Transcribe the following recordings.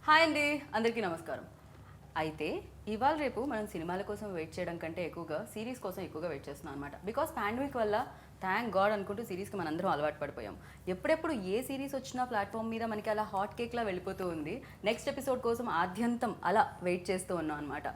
Hi అండి, అందరికీ నమస్కారం. అయితే ఇవాళ రేపు మనం సినిమాల కోసం వెయిట్ చేయడం కంటే ఎక్కువగా సిరీస్ కోసం ఎక్కువగా వెయిట్ చేస్తున్నాం అనమాట. బికాస్ పాండమిక్ వల్ల థ్యాంక్ గాడ్ అనుకుంటూ సిరీస్కి మనందరం అలవాటు పడిపోయాం. ఎప్పుడెప్పుడు ఏ సిరీస్ వచ్చినా ప్లాట్ఫామ్ మీద మనకి అలా హాట్ కేక్లా వెళ్ళిపోతూ ఉంది. నెక్స్ట్ ఎపిసోడ్ కోసం ఆద్యంతం అలా వెయిట్ చేస్తూ ఉన్నాం అనమాట.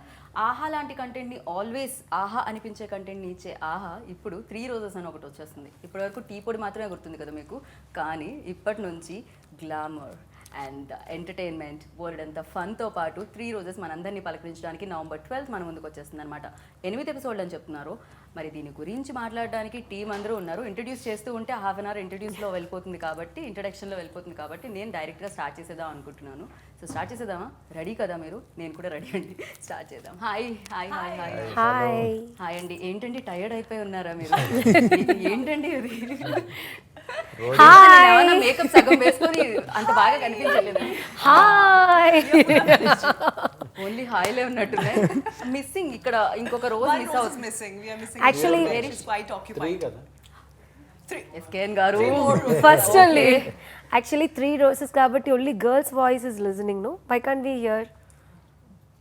ఆహా లాంటి కంటెంట్ని ఆల్వేస్ ఆహా అనిపించే కంటెంట్ని ఇచ్చే ఆహా ఇప్పుడు 3 రోజెస్ అని ఒకటి వచ్చేస్తుంది. ఇప్పటివరకు టీ పొడి మాత్రమే గుర్తుంది కదా మీకు, కానీ ఇప్పటి నుంచి గ్లామర్ అండ్ ఎంటర్టైన్మెంట్ వరల్డ్ అంతా ఫన్తో పాటు 3 రోజెస్ మనందరినీ పలకరించడానికి November 12th మన ముందుకు వచ్చేస్తుంది అనమాట. 8 ఎపిసోడ్లు అని చెప్తున్నారు. మరి దీని గురించి మాట్లాడడానికి టీం అందరూ ఉన్నారు. ఇంట్రడ్యూస్ చేస్తూ ఉంటే హాఫ్ అన్ అవర్ ఇంట్రడ్యూస్లో వెళ్ళిపోతుంది కాబట్టి, ఇంట్రడక్షన్లో వెళ్ళిపోతుంది కాబట్టి నేను డైరెక్ట్గా స్టార్ట్ చేసేద్దాం అనుకుంటున్నాను. సో స్టార్ట్ చేసేద్దామా? రెడీ కదా మీరు? నేను కూడా రెడీ అండి. స్టార్ట్ చేద్దాం. Hi hi hi hi hi hi అండి. ఏంటండి టైర్డ్ అయిపోయి ఉన్నారా మీరు? ఏంటండి అది? మేకప్ సగం వేసుకొని అంత బాగా కనిపించలేదు. హాయ్ ఓన్లీ హాయిలే ఉన్నట్టున్నాయి. మిస్సింగ్ ఇక్కడ ఇంకొక రోజు మిస్ అవుతుంది. Actually, ఎస్కేఎన్ గారు ఫస్ట్ only actually 3 roses కాబట్టి only girls voice is listening, no? Why can't we hear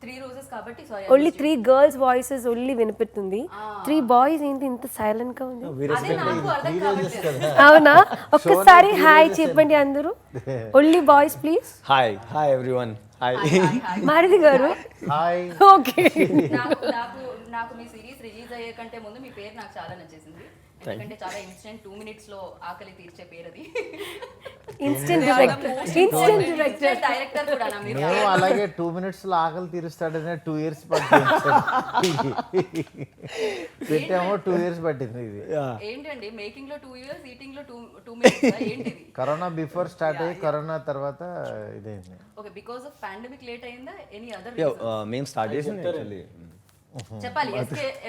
3 roses కాబట్టి sorry only 3 girls voices only వినిపిస్తుంది? 3 boys ఏంటి ఇంత సైలెంట్ గా ఉంది? అదే నాకు అర్థం కావట్లేదు. అవునా? ఒక్కసారి హాయ్ చెప్పండి అందరూ. only boys please. Hi everyone. Hi. Maruti గారు హాయ్. ఓకే నాకు మీ సిరీస్ రిలీజ్ అయ్యే కంటే ముందు మీ పేరు నాకు చాలా నచ్చేసింది. ఎందుకంటే చాలా ఇన్స్టెంట్ 2 minutes లో ఆకలి తీర్చే పేరు అది. ఇన్స్టెంట్ డైరెక్టర్ కూడా నా మీరు. మేము అలాగే 2 minutes లో ఆకలి తీరుస్తాడనే 2 years పట్టింది. పెట్టామో 2 years పట్టింది ఇది. ఏంటండి మేకింగ్ లో 2 years, ఈటింగ్ లో 2 minutes ఏంటిది? కరోనా బిఫోర్ స్టార్ట్ అయ్యి కరోనా తర్వాత ఇదైంది. Okay, because of pandemic late అయిందా? ఎనీ అదర్ మేము స్టార్ట్ చేసింది యాక్చువల్లీ. చెప్పాలి.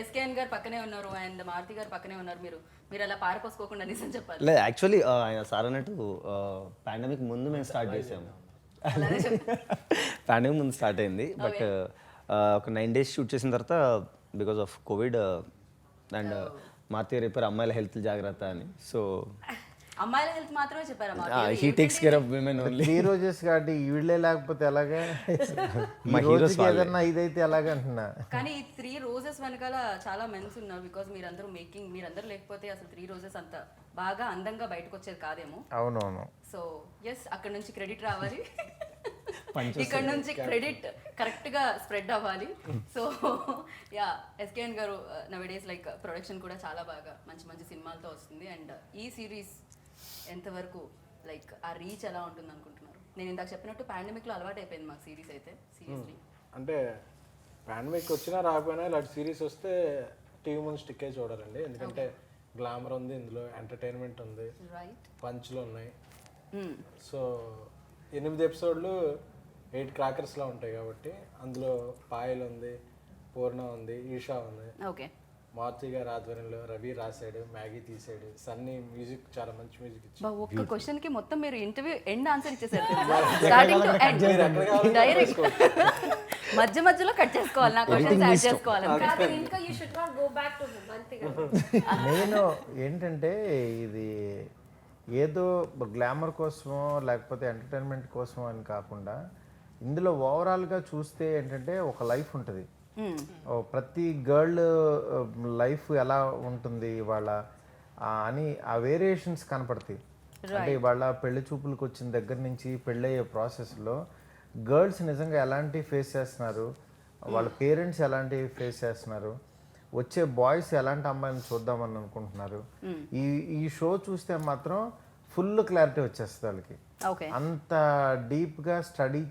ఎస్కేఎన్ గారు పక్కనే ఉన్నారు అండ్ మారుతి గారు పక్కనే ఉన్నారు. మీరు అలా పారిపోసుకోకుండా నిజం చెప్పాలి. లేదు యాక్చువల్లీ ఆయన సార్ అన్నట్టు పాండమిక్ ముందు మేము స్టార్ట్ చేసాము. పాండమిక్ ముందు స్టార్ట్ అయింది. బట్ ఒక 9 days షూట్ చేసిన తర్వాత because of Covid and Maruthi garu చెప్పారు అమ్మాయిల హెల్త్ జాగ్రత్త అని. సో అమ్మాయిల హెల్త్ మాత్రమే చెప్పారా? He takes care of women only. 3 roses కాబట్టి వీళ్ళే లేకపోతే ఎలాగా? మా హీరోస్ ఏదన్నా ఇదైతే ఎలాగ అంటున్నా. కానీ ఈ 3 రోజెస్ వెనకాల చాలా మెన్స్ ఉన్నారు. బికాజ్ మీరందరూ లేకపోతే అసలు 3 రోజెస్ అంత బాగా అందంగా బయటకు వచ్చేది కాదేమో. అవునవును. సో ఎస్, అక్కడ నుంచి క్రెడిట్ రావాలి, ఇక్కడ నుంచి క్రెడిట్ కరెక్ట్ గా స్ప్రెడ్ అవ్వాలి. సో యా, ఎస్కేఎన్ గారు నవడేస్ లైక్ ప్రొడక్షన్ కూడా చాలా బాగా మంచి మంచి సినిమాలతో వస్తుంది. అండ్ ఈ సిరీస్ ఎంతవరకు లైక్ ఆ రీచ్ ఎలా ఉంటుంది అనుకుంటున్నారు? నేను ఇందాక చెప్పినట్టు పాండమిక్ లో అలవాటు అయిపోయింది మాకు సిరీస్ అయితే. సీరియస్లీ అంటే పాండమిక్ వచ్చినా రాకపోయినా ఇలాంటి సిరీస్ వస్తే టీవీ ముందు స్టిక్ అయి చూడాలండి. ఎందుకంటే గ్లామర్ ఉంది, ఇందులో ఎంటర్టైన్మెంట్ ఉంది, పంచ్లు ఉన్నాయి. సో 8 ఎపిసోడ్లు 8 క్రాకర్స్లా ఉంటాయి కాబట్టి అందులో పాయల్ ఉంది, పూర్ణ ఉంది, ఈషా ఉంది. ఓకే, మారుతి గారి ఆధ్వర్యంలో రవి రాశాడు, మ్యాగీ తీసాడు, సన్నీ మ్యూజిక్ చాలా మంచి మ్యూజిక్ ఇచ్చాడు. ఒక్క క్వశ్చన్ కి మొత్తం మీరు ఇంటర్వ్యూ ఎండ్ ఆన్సర్ ఇచ్చేసారు. స్టార్టింగ్ టు ఎండ్ డైరెక్ట్ మధ్య మధ్యలో కట్ చేసుకోవాలి, నా క్వశ్చన్స్ యాడ్ చేసుకోవాలి. ఇంకా you should not go back to మంతిగా. నేను ఏంటంటే ఇది ఏదో గ్లామర్ కోసమో లేకపోతే ఎంటర్టైన్మెంట్ కోసమో అని కాకుండా ఇందులో ఓవరాల్గా చూస్తే ఏంటంటే ఒక లైఫ్ ఉంటుంది. ప్రతి గర్ల్ లైఫ్ ఎలా ఉంటుంది ఇవాళ అని ఆ వేరియేషన్స్ కనపడతాయి. అంటే ఇవాళ పెళ్లి చూపులకు వచ్చిన దగ్గర నుంచి పెళ్ళయ్యే ప్రాసెస్లో గర్ల్స్ నిజంగా ఎలాంటి ఫేస్ చేస్తున్నారు, వాళ్ళ పేరెంట్స్ ఎలాంటి ఫేస్ చేస్తున్నారు, వచ్చే బాయ్స్ ఎలాంటి అమ్మాయిని చూద్దామని అనుకుంటున్నారు. ఈ షో చూస్తే మాత్రం ఫుల్ క్లారిటీ వచ్చేస్తుంది వాళ్ళకి. అంత డీప్గా స్టడీ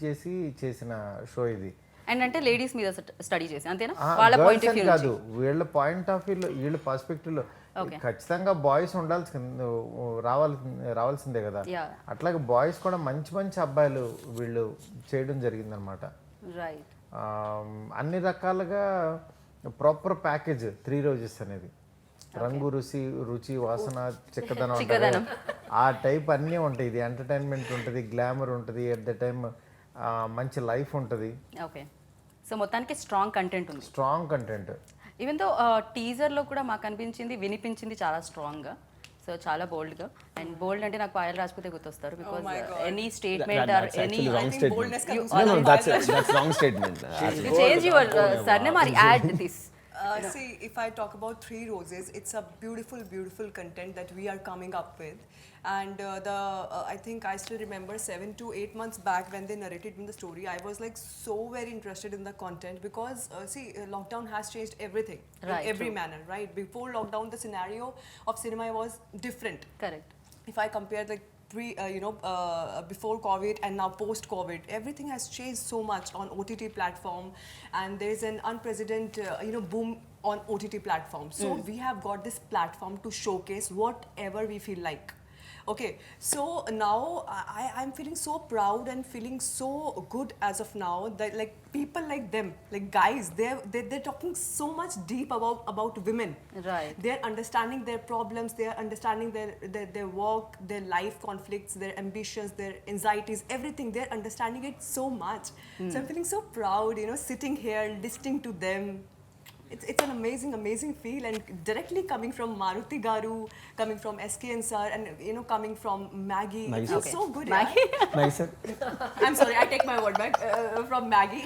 చేసిన షో ఇది. అండ్ అంటే లేడీస్ మీద స్టడీ చేసి అంతేనా? వాళ్ళ పాయింట్ ఆఫ్ వ్యూ కాదు, వీళ్ళ పాయింట్ ఆఫ్ వ్యూలో వీళ్ళ పర్స్పెక్టివ్లో ఖచ్చితంగా బాయ్స్ రావాల్సిందే కదా. అట్లాగే బాయ్స్ కూడా మంచి మంచి అబ్బాయిలు వీళ్ళు చేయడం జరిగిందనమాట. రైట్, అన్ని రకాలుగా ప్రాపర్ ప్యాకేజ్ 3 రోజెస్ అనేది. రంగు, రుచి, వాసన, చిక్కదనం ఆ టైప్ అన్నీ ఉంటాయి. ఇది ఎంటర్టైన్మెంట్ ఉంటుంది, గ్లామర్ ఉంటుంది, ఎట్ ద టైమ్ మంచి లైఫ్ ఉంటుంది. ఓకే, సో మొత్తానికి స్ట్రాంగ్ కంటెంట్ ఉంది. Strong content. ఈవెన్ తో టీజర్ లో కూడా మాకు అనిపించింది, వినిపించింది చాలా స్ట్రాంగ్ గా. సో చాలా బోల్డ్గా, అండ్ బోల్డ్ అంటే నాకు పాయల్ రాజ్పూతే గుర్తొస్తారు, because any That- statement or that's any actually wrong think statement. boldness comes No, no, that's wrong statement. you change your surname or add this. See, if I talk about Three Roses, it's a beautiful, beautiful content that we are coming up with. And I think I still remember 7 to 8 months back when they narrated in the story, I was like so very interested in the content because lockdown has changed everything Right, in every true. manner, right? Before lockdown, the scenario of cinema was different. Correct. If I compare like before COVID and now post COVID, everything has changed so much on OTT platform, and there is an unprecedented boom on OTT platform. So we have got this platform to showcase whatever we feel like. Okay, so now I'm feeling so proud and feeling so good as of now that like people like them, like guys, they're talking so much deep about women. Right. They're understanding their problems, they're understanding their work, their life conflicts, their ambitions, their anxieties, everything. They're understanding it so much. So I'm feeling so proud, sitting here, listening to them. It's an amazing feel, and directly coming from Maruti Garu, coming from SKN sir, and coming from Maggie. It feels so good. Maggie? Nice. I'm sorry, I take my word back. From Maggie,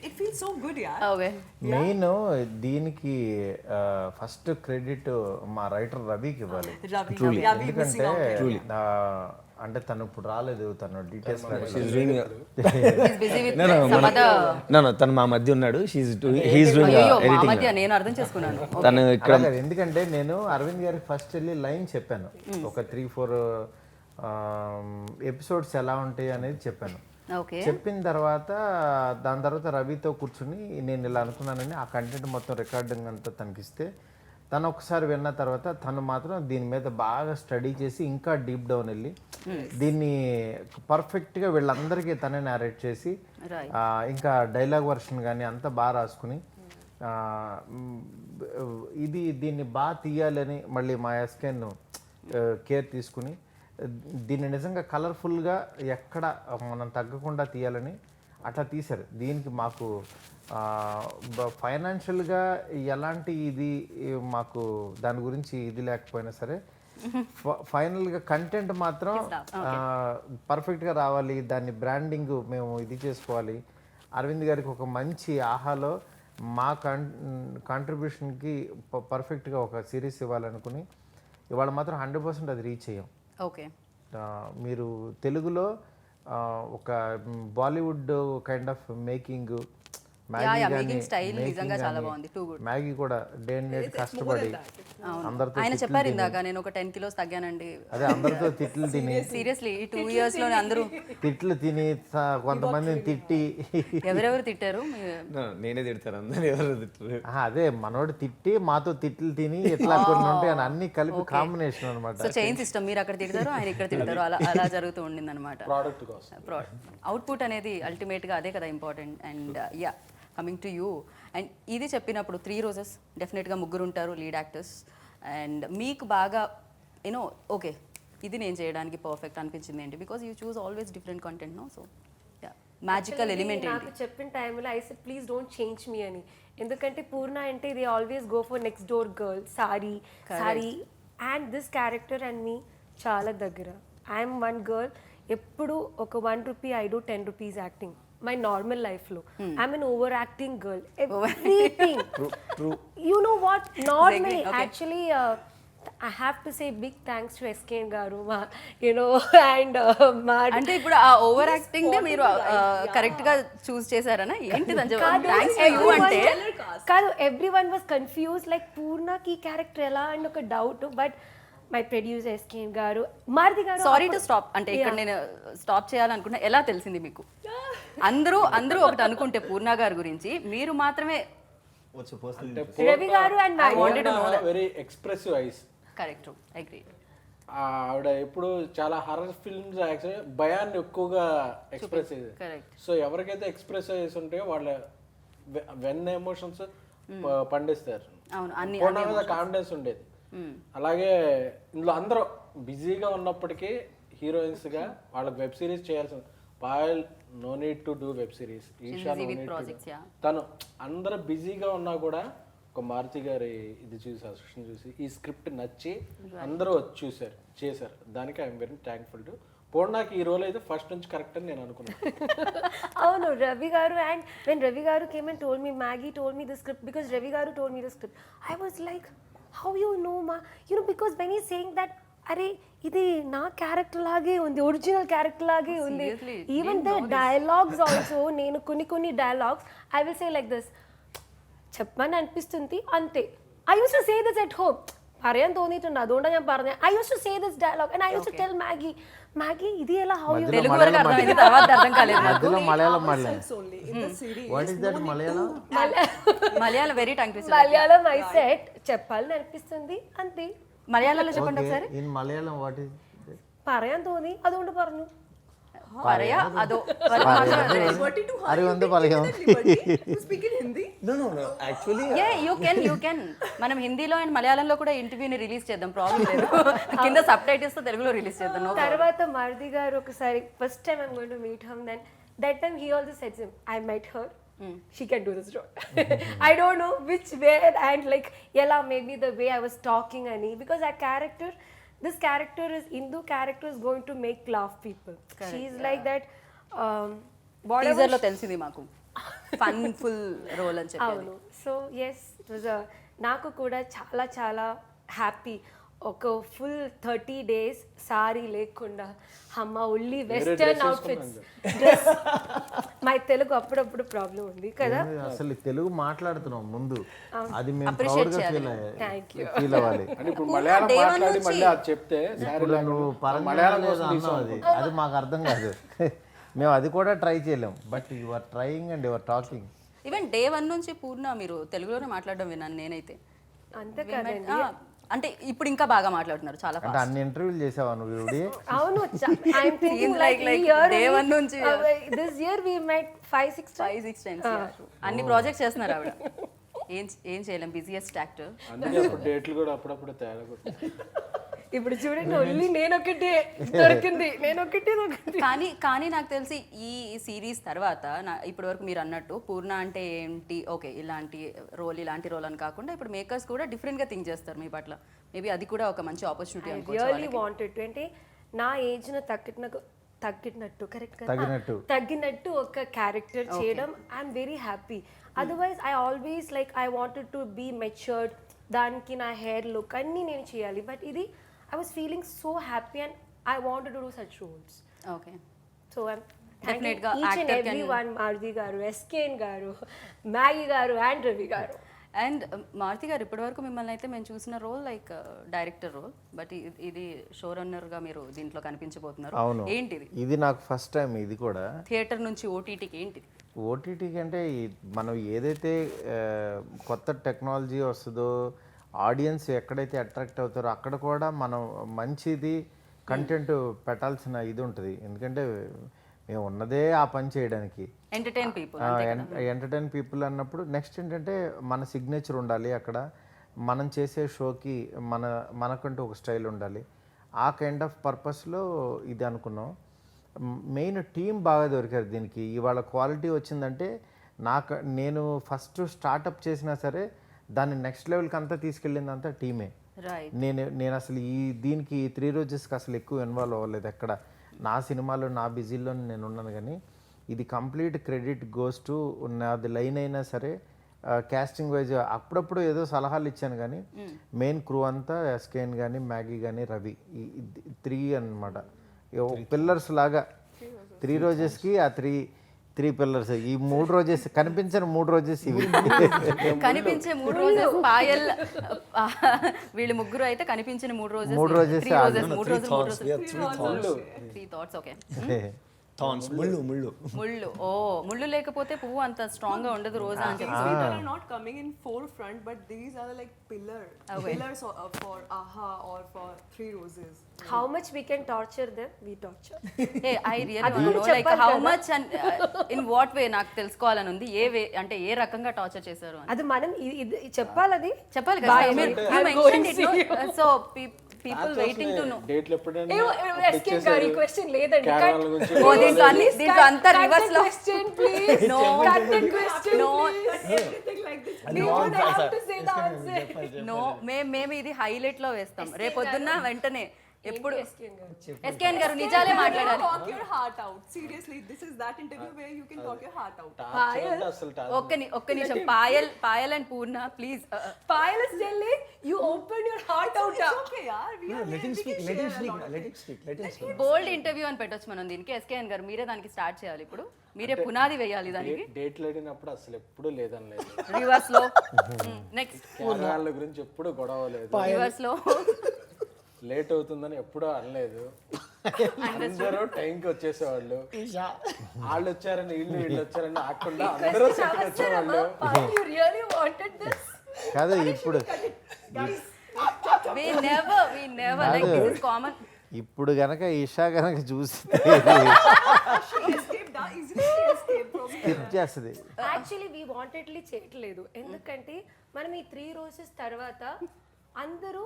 it feels so good, yeah. Okay. Main దీనికి first credit మా writer రవికి ఇవ్వాలి. Ravi missing ఎందుకంటే out. అంటే తను ఇప్పుడు రాలేదు, తను details She's doing. He's busy with No, no, some other. no, తను మా మధ్య ఉన్నాడు. He's doing అయ్యో మా editing. మధ్య నేను అర్థం చేసుకున్నాను. తను ఇక్కడ ఎందుకంటే నేను అరవింద్ గారికి ఫస్ట్ వెళ్ళి లైన్ చెప్పాను, ఒక 3-4 ఎపిసోడ్స్ ఎలా ఉంటాయి అనేది చెప్పాను. ఓకే. చెప్పిన తర్వాత దాని తర్వాత రవితో కూర్చుని నేను ఇలా అనుకున్నానని ఆ కంటెంట్ మొత్తం రికార్డింగ్ అంతా తనకిస్తే, తను ఒకసారి విన్న తర్వాత తను మాత్రం దీని మీద బాగా స్టడీ చేసి ఇంకా డీప్ డౌన్ వెళ్ళి దీన్ని పర్ఫెక్ట్గా వీళ్ళందరికీ తనే నేరేట్ చేసి ఇంకా డైలాగ్ వర్షన్ కానీ అంతా బాగా రాసుకుని దీన్ని బాగా తీయాలని మళ్ళీ మా ఎస్కేన్ కేర్ తీసుకుని దీన్ని నిజంగా కలర్ఫుల్గా ఎక్కడ మనం తగ్గకుండా తీయాలని అట్లా తీశారు. దీనికి మాకు ఫైనాన్షియల్గా ఎలాంటి ఇది మాకు దాని గురించి ఇది లేకపోయినా సరే ఫైనల్గా కంటెంట్ మాత్రం పర్ఫెక్ట్గా రావాలి, దాన్ని బ్రాండింగ్ మేము ఇది చేసుకోవాలి. అరవింద్ గారికి ఒక మంచి ఆహాలో మా కాంట్రిబ్యూషన్కి పర్ఫెక్ట్గా ఒక సిరీస్ ఇవ్వాలనుకుని ఇవాళ మాత్రం 100% అది రీచ్ అయ్యాం. ఓకే. మీరు తెలుగులో ఒక Bollywood kind of making making style నిజంగా చాలా బాగుంది. Too good. మ్యాగీ కూడా డే అండ్ నైట్ కష్టపడి అందరితో ఆయన చెప్పారు ఇందాక నేను ఒక 10 kilos తగ్గానండి. అదే అందరితో తిట్లు తిని సీరియస్లీ ఈ 2 years లోనే అందరూ తిట్లు తిని కొంతమందిని తిట్టి ఎవరెవరు తిట్టారు? నేనే తిడతాను, అందరూ ఎవరు తిట్టరు. అదే మనోడు తిట్టి మాతో తిట్లు తిని ఎట్లా కొన్ని ఉంటాయి అని అన్ని కలిపి కాంబినేషన్ అనమాట. సో చైన్ సిస్టమ్, మీరు అక్కడ తిడతారు ఆయన ఇక్కడ తిడతారు, అలా జరుగుతూ ఉండింది అనమాట. ప్రోడక్ట్ కోసం అవుట్పుట్ అనేది అల్టిమేట్గా అదే కదా important. And yeah, coming to you, and ఇది చెప్పినప్పుడు 3 Roses డెఫినెట్గా 3 ఉంటారు లీడ్ యాక్టర్స్, అండ్ మీకు బాగా ఓకే ఇది నేను చేయడానికి పర్ఫెక్ట్ అనిపించింది ఏంటి? Because you choose always different content, no? So ya, magical element నాకు ఏంటి? చెప్పిన టైంలో I said please don't change me అని, ఎందుకంటే పూర్ణ అంటే ఇది always go for next door girl sorry and this character and me చాలా దగ్గర. ఐఎమ్ 1 girl, ఎప్పుడు ఒక 1 rupee I do 10 rupees acting my normal life lo. I'm an overacting girl, everything. True. You know what, not me actually. I have to say big thanks to SKN garu, and అంటే ఇప్పుడు ఆ over acting they మీరు correct గా చూస్ చేశారనా ఏంటిదని thanks to you అంటే కాదు, everyone was confused like పూర్ణ కి character ఎలా and ఒక doubt, but my producer SKN గారు, మారుతి గారు. సారీ టు స్టాప్, అంటే ఇక్కడ నేను స్టాప్ చేయాలనుకున్నా, ఎలా తెలిసింది మీకు? అందరూ ఒకటి అనుకుంటే పూర్ణ గారి గురించి, మీరు మాత్రమే రవి గారు and very expressive eyes. Correct, agree. ఆవిడ ఎప్పుడు చాలా హర్రర్ ఫిల్మ్స్ యాక్చువల్లీ భయాన్ని ఎక్కువగా ఎక్స్ప్రెస్ చేసేది. కరెక్ట్. సో ఎవరికైతే ఎక్స్ప్రెస్ చేసి ఉంటాయో వాళ్ళ వెన్ ఎమోషన్స్ పండిస్తారు. అవును, అన్ని మీద కాన్ఫిడెన్స్ ఉండేది. అలాగే ఇందులో అందరూ బిజీగా ఉన్నప్పటికీ హీరోయిన్స్ గా వాళ్ళకి వెబ్ సిరీస్ చేయాల్సిన Payal no need to do web series, Eesha no need to. తను అందరూ బిజీగా ఉన్నా కూడా ఒక మారుతి గారి ఇది చూసి అసిస్టెంట్ చూసి ఈ స్క్రిప్ట్ నచ్చి అందరూ వచ్చి చేశారు. దానికి ఐఎమ్ వెరీ థ్యాంక్ఫుల్ టు పూర్ణకి ఈ రోల్ అయితే ఫస్ట్ నుంచి కరెక్ట్ అని నేను అనుకున్నాను. అవును, Ravi garu, and when Ravi garu came and told me, Maggie told me the script, because Ravi garu told me the script, I was like, how you know, ma? You know, because when he's saying that, అరే ఇది నా character లాగే ఉంది, original character లాగే ఉంది. Seriously, even the dialogues also, నేను కొన్ని dialogues I will say like this, చెప్పమని అనిపిస్తుంది అంతే. I use to say this at home, പറയാൻ തോന്നിയിട്ടുണ്ട് അതുകൊണ്ടാണ് ഞാൻ പറഞ്ഞത്. I used to say this dialogue and I used to tell Maggie ఇది ఎలా, how you తెలుగు వరకు అర్థమైంది, తర్వాత అర్థం కాలేదు నాకు. మధ్యలో మలయాళం మాట్లాడాలి. It's only in the series. What is that Malayalam? Malayalam very tongue twister. Malayalam I set చెప్పాలని అనిపిస్తుంది అంతే. మలయాళంలో చెప్పండి ఒకసారి. ఇన్ మలయాళం వాట్ ఈస్ പറയാൻ തോന്നി അതുകൊണ്ട് പറഞ്ഞു. పరయా అదో అరే వంద Malayalam. You speak in Hindi? No, actually you can. మనం హిందీలో అండ్ మలయాళంలో కూడా ఇంటర్వ్యూని రిలీజ్ చేద్దాం, ప్రాబ్లం లేదు. కింద సబ్ టైటిల్స్ తో తెలుగులో రిలీజ్ చేద్దాం. తర్వాత మారుతి గారు ఒకసారి first time I'm going to meet hmm, then that time he also said him, I met her, she can do this role. I don't know which way, and like yella maybe the way I was talking ani, because that character, this character is Indu character is going to make laugh people. She's like that whatever teaser లో తెలిసింది మాకు fun full role అని చెప్పి. అవును. So yes, it was నాకు కూడా చాలా చాలా హ్యాపీ. ఒక ఫుల్ 30 days సారీ లేకుండా, అమ్మ only western outfits dress. My Telugu అప్పుడప్పుడు ప్రాబ్లం ఉంది కదా. అసలు తెలుగు మాట్లాడుతున్నాం ముందు, అది మేము Appreciate ప్రౌడ్ గా చేయాలి. ఫీల్ అవ్వాలి. అంటే ఇప్పుడు మలయాళం మాట్లాడి మళ్ళీ అది చెప్తే ఇప్పుడు నువ్వు మలయాళం పరంగా అన్నావు, అది మాకు అర్థం కాదు. మేము అది కూడా ట్రై చేయలేం, but you are trying and you are talking. Even day 1 నుంచి పూర్ణ మీరు తెలుగులోనే మాట్లాడడం విన్నాను నేనైతే. అంతే కదండి. అంటే ఇప్పుడు ఇంకా బాగా మాట్లాడుతున్నారు చాలా అంటే అన్ని ఇంటర్వ్యూలు చేసావా నువ్వు ఇవిడి? అవును. I'm thinking like like year day 1 నుంచి this year we met 5-6 5-6 times. అన్ని ప్రాజెక్ట్స్ చేస్తున్నారు ఆవిడ. ఏం చేయలేం, బిజియెస్ట్ యాక్టర్. అందుకే అప్పుడు డేట్లు కూడా అప్పుడప్పుడు తేడా కొట్టాయి. ఇప్పుడు చూడండి, ఓన్లీ నేనొకటే దొరికింది, నేనొకటే దొరికింది. కానీ నాకు తెలిసి ఈ సిరీస్ తర్వాత ఇప్పటి వరకు మీరు అన్నట్టు పూర్ణ అంటే ఏంటి, ఓకే ఇలాంటి రోల్ అని కాకుండా ఇప్పుడు మేకర్స్ కూడా డిఫరెంట్గా థింక్ చేస్తారు మీ పట్ల. మేబీ అది కూడా ఒక మంచి ఆపర్చునిటీ రియల్లీ వాంటెడ్ టు, అంటే నా ఏజ్ను తగ్గినట్టు కరెక్ట్ తగ్గినట్టు ఒక క్యారెక్టర్ చేయడం I'm very happy. Otherwise I always like I wanted to be matured, దానికి నా హెయిర్ లుక్ అన్నీ నేను చేయాలి. బట్ ఇది I was feeling so happy and I wanted to do such roles. Okay. So I'm thanking Definitely each and actor can- everyone, Maruti garu, SKN garu, Maggie garu and Ravi garu. And Maruthi garu ఇప్పటి వరకు మిమ్మల్ని అయితే మేము చూసిన role like director role, but ఇది show రన్నర్గా మీరు దీంట్లో కనిపించబోతున్నారు. అవును, ఏంటిది? ఇది నాకు ఫస్ట్ టైం. ఇది కూడా థియేటర్ నుంచి ఓటీటీకి ఏంటిది? ఓటీటీకి అంటే మనం ఏదైతే కొత్త టెక్నాలజీ వస్తుందో, ఆడియన్స్ ఎక్కడైతే అట్రాక్ట్ అవుతారో అక్కడ కూడా మనం మంచిది కంటెంట్ పెట్టాల్సిన ఇది ఉంటుంది. ఎందుకంటే మేము ఉన్నదే ఆ పని చేయడానికి, ఎంటర్టైన్ పీపుల్. ఎంటర్టైన్ పీపుల్ అన్నప్పుడు నెక్స్ట్ ఏంటంటే మన సిగ్నేచర్ ఉండాలి అక్కడ. మనం చేసే షోకి మనకంటూ ఒక స్టైల్ ఉండాలి. ఆ కైండ్ ఆఫ్ పర్పస్లో ఇది అనుకున్నాం. మెయిన్ టీం బాగా దొరికారు దీనికి. ఇవాళ క్వాలిటీ వచ్చిందంటే నేను ఫస్ట్ స్టార్టప్ చేసినా సరే దాన్ని నెక్స్ట్ లెవెల్కి అంతా తీసుకెళ్ళిందంతా టీమే. నేను అసలు దీనికి 3 రోజెస్కి అసలు ఎక్కువ ఇన్వాల్వ్ అవ్వలేదు ఎక్కడ. నా సినిమాలో నా బిజీలో నేను ఉన్నాను, కానీ ఇది కంప్లీట్ క్రెడిట్ గోస్ టు నాది లైన్ అయినా సరే క్యాస్టింగ్ వైజ్ అప్పుడప్పుడు ఏదో సలహాలు ఇచ్చాను, కానీ మెయిన్ క్రూ అంతా ఎస్కేఎన్ కానీ మ్యాగీ కానీ రవి, ఈ 3 అన్నమాట. పిల్లర్స్ లాగా 3 రోజెస్కి ఆ 3 పిల్లర్స్. ఈ 3 రోజెస్ కనిపించిన 3 రోజెస్ ఇవి. కనిపించే 3 రోజెస్ పాయల్ వీళ్ళు ముగ్గురు అయితే కనిపించిన 3 రోజెస్. 3 roses 3 thoughts. ఓకే. థాన్స్ ముళ్ళు ముళ్ళు లేకపోతే పువ్వు అంత స్ట్రాంగ్ గా ఉండదు రోజా అని చెప్పి. These people are not coming in forefront, but these are like pillars for AHA or for 3 Roses. How much we can torture them, we torture. Hey, I really want to know like how much and in what way నాకు తెలుసుకోవాలని ఉంది. ఏ వే అంటే ఏ రకంగా torture చేశారు అని. అది మనం చెప్పాలి, అది చెప్పాలి కదా. You mentioned it, no? So people waiting to know. డేట్లు ఎప్పుడైనా ఎస్కే గారి క్వశ్చన్ లేదండి క్యారవాన్ల గురించి ఓ దీంట్లో అన్ని దీంట్లో అంతా రివర్స్ లో question please No. cut the question No. please everything like this we don't have to say the answer no మేము ఇది హైలైట్ లో వేస్తాం రేపొద్దున్న వెంటనే ఎప్పుడు SKN గారు ఎస్కేఎన్ గారు నిజాలే మాట్లాడాలి. Talk your heart out. Seriously, this is that interview where you can talk your heart out. అసలు ఒక్క నిమిషం Payal and Purna please Payal is telling you open your heart out It's okay, yaar. We are let him speak, let him speak, let him speak, let him speak. Bold interview అని పెట్టొచ్చు మనం దీనికి. SKN గారు మీరే దానికి start చేయాలి ఇప్పుడు, మీరే పునాది వేయాలి దానికి డేట్లు అడిగినప్పుడు అసలు ఎప్పుడు లేదని లేదు. రివర్స్ లో. నెక్స్ట్ క్యారవాన్ల గురించి ఎప్పుడు గొడవ లేదు. రివర్స్ లో. లేట్ అవుతుందని ఎప్పుడూ అనలేదు. అందరూ టైంకి వచ్చేసేవాళ్ళు. వాళ్ళు వచ్చారని వీళ్ళు వచ్చారని ఆకుండా అందరూ సెట్కి వచ్చేవాళ్ళు. Payal, you really wanted this కాదు ఇప్పుడు we never like this is common. ఇప్పుడు గనక ఈషా గనక చూస్తే escaped, easily escaped from skip చేస్తుంది. యాక్చువల్లీ వీ వాంటెడ్లీ చేయట్లేదు ఎందుకంటే మనం ఈ 3 రోజెస్ తర్వాత అందరూ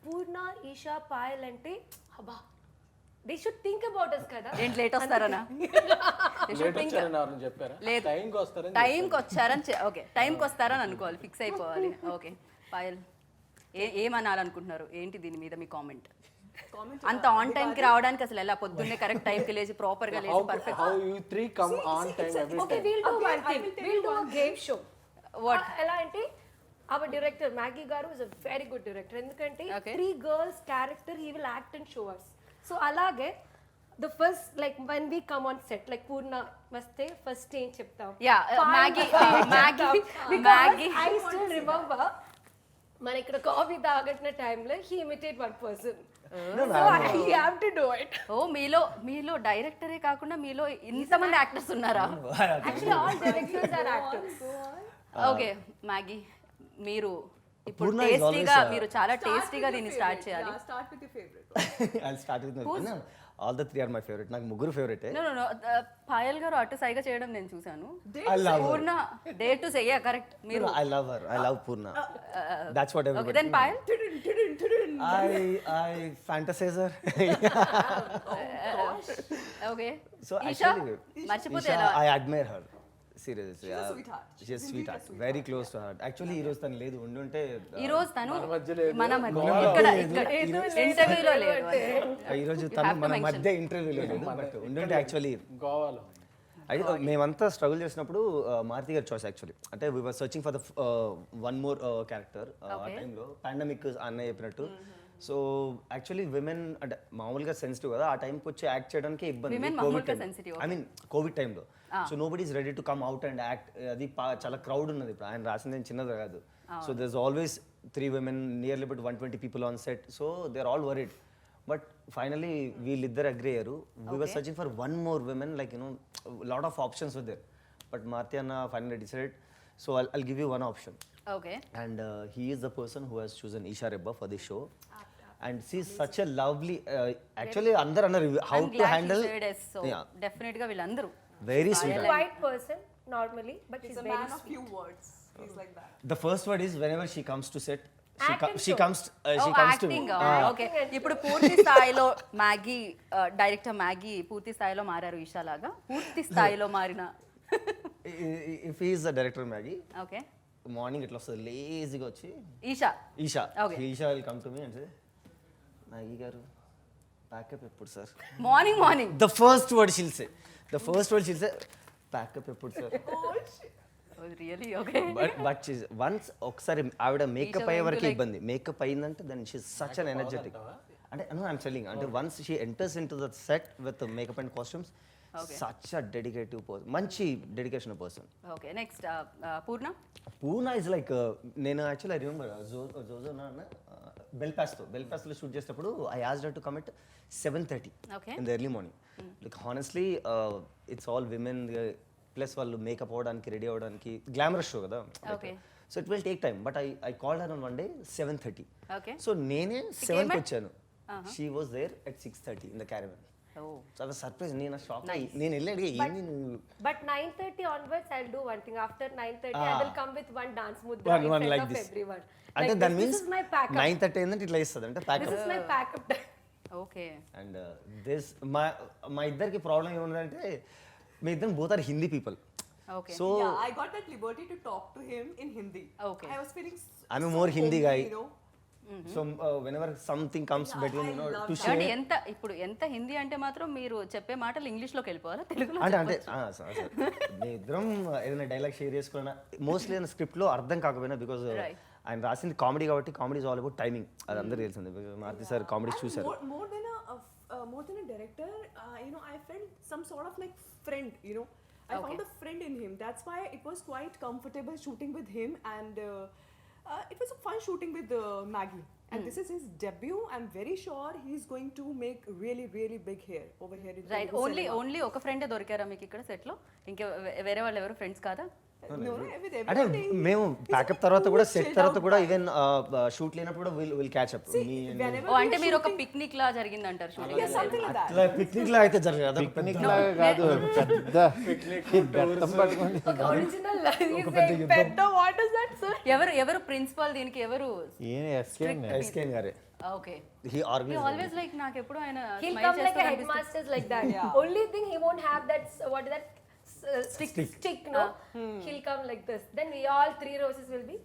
పూర్ణ ఈషా పాయల్ అంటే అబ్బా they should think about us కదా. ఏంటి లేట్ వస్తారనా? లేట్ వచ్చారని ఎవరైనా చెప్పారా? లేదు. టైంకి వస్తారని టైంకి వచ్చారని ఓకే టైంకి వస్తారని అనుకోవాలి, ఫిక్స్ అయిపోవాలి. ఓకే పాయల్ ఏమనాలనుకుంటున్నారు, ఏంటి దీని మీద మీ కామెంట్? అంత ఆన్ టైంకి రావడానికి అసలు ఎలా? పొద్దున్నే కరెక్ట్ టైంకి లేచి ప్రాపర్గా లేచి perfect. How you three come on time every okay time. We'll do one thing, we'll do game show. What? ఎలా అంటే అవర్ డైరెక్టర్ మ్యాగీ గారు is a very good director ఎందుకంటే Okay. 3 girls character he will act and show us. So అలాగే the first like when we come on set like Purna వస్తే first ఏం చెప్తాం? Yeah, Maggie. I still remember మన ఇక్కడ coffee తాగట్టిన టైంలో he imitate one person. So I have to do it. ఓ మీలో డైరెక్టరే కాకుండా మీలో ఇంతమంది యాక్టర్స్ ఉన్నారా? Actually all directors are actors. Okay Maggie, మీరు ఇప్పుడు Purna is టేస్టీగా always, మీరు చాలా టేస్టీగా దీన్ని స్టార్ట్ చేయాలి. Yeah, start with your favorite. I'll start with my all the 3 are my favorite. నాకు ముగ్గురు ఫేవరెట్. నో పాయల్ గారు అటు సైగా చేయడం నేను చూసాను. I love her. Poorna dare to say correct మీరు. I love her. I love Purna. That's what okay everybody. Then Payal. I fantasize her. Okay So Eesha actually, మర్చిపోతే Isha, ఎలా? I admire her. Seriously. She's a sweetheart. She's a sweetheart. Very close to her. Actually, ఈ రోజు తను లేదు, ఉండుంటే ఈ రోజు తను మన మధ్య లేదు. మన మధ్య ఇక్కడ ఇంటర్వ్యూలో లేదు. ఈ రోజు తను మన మధ్య ఇంటర్వ్యూలో లేదు, బట్ ఉండుంటే యాక్చువల్లీ గోవాలో మేమంతా స్ట్రగుల్ చేసినప్పుడు మారుతి గారి చాయిస్ యాక్చువల్లీ. అంటే we were searching for the one more character ఆ టైంలో పాండమిక్ అన్నయ్య చెప్పినట్టు. సో యాక్చువల్లీ విమెన్ అంటే మామూలుగా సెన్సిటివ్ కదా, ఆ టైంకి వచ్చి యాక్ట్ చేయడానికి ఇబ్బంది. Women మామూలుగా sensitive, ఐ మీన్ కోవిడ్ టైంలో. So nobody is ready to come out and act. అది చాలా క్రౌడ్ ఉన్నది. ఇప్పుడు ఆయన రాసింది ఏం చిన్నది కాదు. So there is always 3 women, nearly but 120 people on set. So they are all worried. But finally వీళ్ళిద్దరు అగ్రీ అయ్యారు. We were searching for one more women, like lot of options were there. But Maruthi అన్న finally decided. So I'll give you one option. Okay And he is the person who has chosen Isha Rebba for this show. And she's such a lovely, actually అందరు అన్నారు how to handle. So definite గా వీళ్ళందరూ Very sweet. Quiet person normally but He's she's a very man of sweet. few words. He's like that. The first word is whenever she comes to set, Act and she show. comes to acting. Okay ఇప్పుడు పూర్తి స్థాయిలో Maggi director Maggi పూర్తి స్థాయిలో మారారు ఈషా లాగా. పూర్తి స్థాయిలో మారిన if he is the director Maggie, okay morning ఇట్లా వస్తుంది లేజీగా వచ్చి Isha Isha Okay. Isha will come to me and say Maggie గారు ప్యాకప్ ఎప్పుడు sir? Morning The first word she'll say ప్యాకప్ ఎప్పుడు sir? Really okay but once ఒకసారి ఆవిడ మేకప్ అయ్యే వరకు like- ఇబ్బంది. మేకప్ అయిందంటే then she such an energetic. అంటే నో ఐఎమ్ టెల్లింగ్, అంటే once she enters in to the set with makeup and costumes, such a డెడికేటివ్ person, మంచి dedication person. Okay next Poorna. Poorna is like, నేను actually I remember జోజోనా బెల్ఫాస్ట్లో shoot చేసేటప్పుడు I asked her to come at 7:30 Okay. In the early morning. Like honestly it's all women, plus వాళ్ళు makeup అవ్వడానికి ready అవ్వడానికి glamorous show కదా. Okay. So it will take time. But I called her on one day 7:30. Okay so నేనే 7కి వచ్చాను. She was there at 6:30 in the caravan. ఓ చాలా surprise, నేను షాక్ నేను వెళ్ళి అడిగా ఏంది నువ్వు But 9:30 onwards, I'll do one thing. After 9:30, I will come with one dance mudra One- in one front like of this. everyone. అంటే Like దాని this. Means This is my backup. 9:30 ఏంటంటే ఇట్లా ఇస్తుంది అంటే This packup. is my backup time. Okay and this మా ఇద్దరికి problem ఏముందంటే మీ ఇద్దరు both are Hindi people. Okay so Yeah, I got that liberty to talk to him in Hindi. Okay. I was feeling I'm a so more Hindi homely, guy. you know. So whenever something comes between you know to అంటే share ఎంత ఇప్పుడు ఎంత హిందీ అంటే మాత్రం మీరు చెప్పే మాటలు ఇంగ్లీష్లోకి వెళ్ళిపోవాలా తెలుగులో అంటే మీ ఇద్దరం ఏదైనా డైలాగ్ షేర్ చేసుకున్నా మోస్ట్లీ నేను స్క్రిప్ట్లో అర్థం కాకపోయినా బికాజ్ Right. ఆయన రాసింది కామెడీ కాబట్టి comedy is all about timing, అది అందరికీ తెలిసింది. మారుతి సార్ కామెడీ చూసారు. More than a director, you know, I felt some sort of like friend, you know. I found a friend in him. That's why it was quite comfortable shooting with him, and it was a fun shooting with Maggie. And this is his debut. I'm very sure he's going to make really, really big hair over here in right Telugu only cinema. Only ఒక ఫ్రెండే దొరికారా మీకు ఇక్కడ సెట్లో? ఇంకా వేరే వాళ్ళు ఎవరు ఫ్రెండ్స్ కాదా? No, with అంటే everybody. మేము ప్యాకప్ తర్వాత కూడా సెట్ తర్వాత కూడా ఈవెన్ షూట్ లేనప్పుడు కూడా విల్ క్యాచ్ అప్. Whenever ఓ అంటే మీరు ఒక పిక్నిక్ లా జరిగింది అంటారు shooting. yeah, something like that. అట్లా పిక్నిక్ లా అయితే జరగదు. పిక్నిక్ లాగా కాదు, పెద్ద బెత్తం పట్టుకొని Original. He's saying, "Petta, what is that, sir?" ఎవరు ప్రిన్సిపల్ దీనికి ఎవరు? ఏం ఎస్కేన్ ఎస్కేన్ గారే okay he organise. Always like నాకు ఎప్పుడు ఆయన He'll smile come like చేస్తూ a కనిపిస్తుంది. headmaster's like that. Only thing he won't have that. What is that? Stick. No. He'll come like this. Then we all 3 roses will be.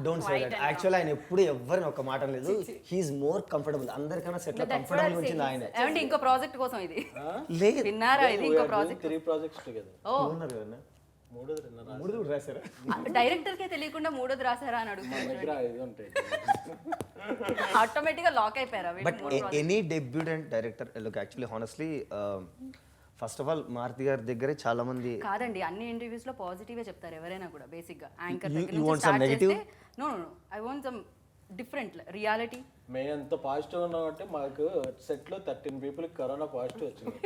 Don't say that. Actually ఆయన ఎప్పుడు ఎవరిని ఒక మాట లేదు. He's more comfortable. అందరికన్నా set లో That's what comfortable I'm ఉంచింది saying. ఆయన. ఏమంటే ఇంకో ప్రాజెక్ట్ కోసం ఇది లేదు విన్నారా? ఇది ఇంకో ప్రాజెక్ట్. 3 projects together. ఓ ఉన్నారు కదా 3 మూడు కూడా రాశారా? డైరెక్టర్ కే తెలియకుండా మూడోది రాసారా అని అడుగుతాను. దగ్గర 5 ఉంటాయి. ఆటోమేటిక్ గా లాక్ అయిపోయారా? But any debutant director look actually honestly first of all Maruthi గారి దగ్గరే చాలా మంది కాదండి, అన్ని ఇంటర్వ్యూస్ లో పాజిటివ్ చెప్తారు ఎవరైనా కూడా. బేసిక్ గా యాంకర్ You- దగ్గర you నుంచి want some స్టార్ట్ negative? చేస్తే no I want some different reality. మేము ఎంత పాజిటివ్ ఉన్నామంటే మాకు సెట్ లో 13 people కరోనా పాజిటివ్ వచ్చింది.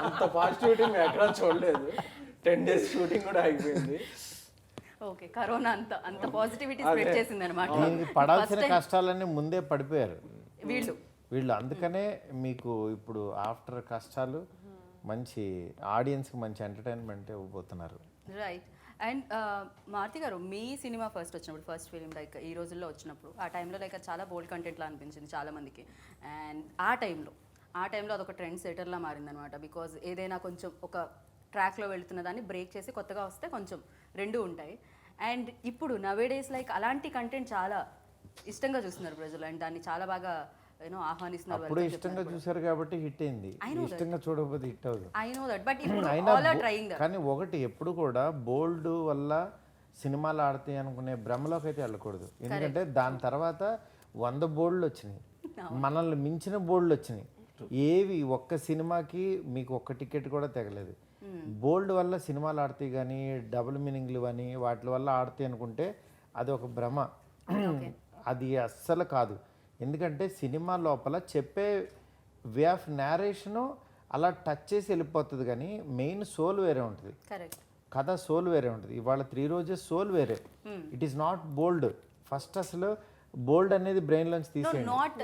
అంత పాజిటివిటీ మేము ఎక్కడా చూడలేదు. 10 days షూటింగ్ కూడా అయిపోయింది. ఓకే, కరోనా అంత పాజిటివిటీ స్ప్రెడ్ చేసింది అనమాట. దీనికి పడాల్సిన కష్టాలన్నీ ముందే పడిపోయారు వీళ్ళు అందుకనే మీకు ఇప్పుడు ఆఫ్టర్ కష్టాలు మంచి ఆడియన్స్కి మంచి ఎంటర్టైన్మెంట్ ఇవ్వబోతున్నారు. రైట్. అండ్ మారుతి గారు, మీ సినిమా ఫస్ట్ వచ్చినప్పుడు, ఫస్ట్ ఫిలిం లైక్ ఈ రోజుల్లో వచ్చినప్పుడు, ఆ టైంలో లైక్ చాలా బోల్డ్ కంటెంట్లా అనిపించింది చాలా మందికి. అండ్ ఆ టైంలో అదొక ట్రెండ్ సెటర్లా మారిందనమాట. బికాజ్ ఏదైనా కొంచెం ఒక ట్రాక్లో వెళుతున్న దాన్ని బ్రేక్ చేసి కొత్తగా వస్తే కొంచెం రెండు ఉంటాయి. అండ్ ఇప్పుడు నవేడేస్ లైక్ అలాంటి కంటెంట్ చాలా ఇష్టంగా చూస్తున్నారు ప్రజలు. అండ్ దాన్ని చాలా బాగా ఆహ్వానిస్తున్నారు. అప్పుడు ఇష్టంగా చూసారు కాబట్టి హిట్ అయింది. ఇష్టంగా చూడకపోతే హిట్ అవ్వదు. ఐ నో దట్, బట్ ఇప్పుడు అయినా ఆల్ ఆర్ ట్రైయింగ్ దట్. కానీ ఒకటి ఎప్పుడు కూడా బోల్డ్ వల్ల సినిమాలు ఆడతాయి అనుకునే భ్రమలోకి అయితే వెళ్ళకూడదు. ఎందుకంటే దాని తర్వాత 100 బోల్డ్లు వచ్చినాయి, మనల్ని మించిన బోల్డ్లు వచ్చినాయి. ఏవి ఒక్క సినిమాకి మీకు ఒక్క టికెట్ కూడా తెగలేదు. బోల్డ్ వల్ల సినిమాలు ఆడతాయి కానీ డబుల్ మీనింగ్లు అని వాటి వల్ల ఆడతాయి అనుకుంటే అది ఒక భ్రమ. అది అస్సలు కాదు. ఎందుకంటే సినిమా లోపల చెప్పే వే ఆఫ్ నేరేషను అలా టచ్ చేసి వెళ్ళిపోతుంది కానీ మెయిన్ సోల్ వేరే ఉంటుంది. కరెక్ట్. కథ సోల్ వేరే ఉంటుంది. ఇవాళ 3 రోజెస్ సోల్ వేరే. It is not bold. First అసలు బోల్డ్ అనేది బ్రెయిన్లోంచి తీసేయండి. Not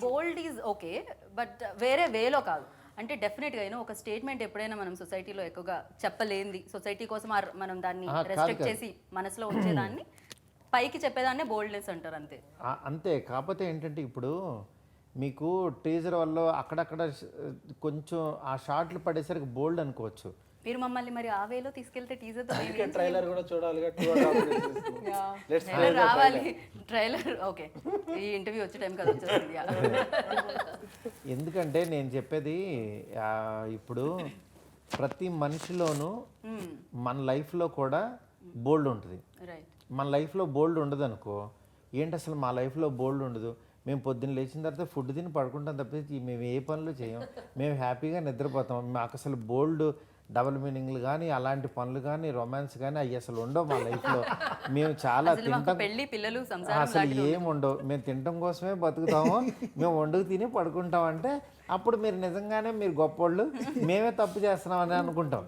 bold is okay, but వేరే వేలో కాదు. అంటే డెఫినెట్గా ఒక స్టేట్మెంట్ ఎప్పుడైనా మనం సొసైటీలో ఎక్కువగా చెప్పలేంది, సొసైటీ కోసం మనం దాన్ని రెస్ట్రిక్ట్ చేసి మనసులో ఉంచేదాన్ని పైకి చెప్పేదాన్నే బోల్డ్నెస్ అంటారు. అంతే అంతే. కాకపోతే ఏంటంటే ఇప్పుడు మీకు టీజర్ వల్ల అక్కడక్కడ కొంచెం ఆ షార్ట్లు పడేసరికి బోల్డ్ అనుకోవచ్చు. మీరు మమ్మల్ని మరి ఆ వేలో తీసుకెళ్తే టీజర్తో ట్రైలర్ కూడా చూడాలిగా. 2.5 days. రావాలి ట్రైలర్. ఓకే, ఈ ఇంటర్వ్యూ వచ్చే టైం కదా వచ్చేస్తుంది. ఎందుకంటే నేను చెప్పేది ఇప్పుడు ప్రతి మనిషిలోనూ మన లైఫ్లో కూడా బోల్డ్ ఉంటుంది. రైట్. మన లైఫ్లో బోల్డ్ ఉండదు అనుకో, ఏంటి అసలు మా లైఫ్లో బోల్డ్ ఉండదు, మేము పొద్దున్న లేచిన తర్వాత ఫుడ్ తిని పడుకుంటాం తప్పించి మేము ఏ పనులు చేయం, మేము హ్యాపీగా నిద్రపోతాం. మాకు అసలు బోల్డ్ డబుల్ మీనింగ్లు కానీ అలాంటి పనులు కానీ రొమాన్స్ కానీ అవి అసలు ఉండవు మా లైఫ్లో. మేము చాలా తింటాం, పెళ్లి పిల్లలు సంసారం అసలు ఏం ఉండవు. మేము తినడం కోసమే బతుకుతాము, మేము వండుకు తిని పడుకుంటాం. అంటే అప్పుడు మీరు నిజంగానే మీరు గొప్పోళ్ళు, మేమే తప్పు చేస్తున్నామని అనుకుంటాం.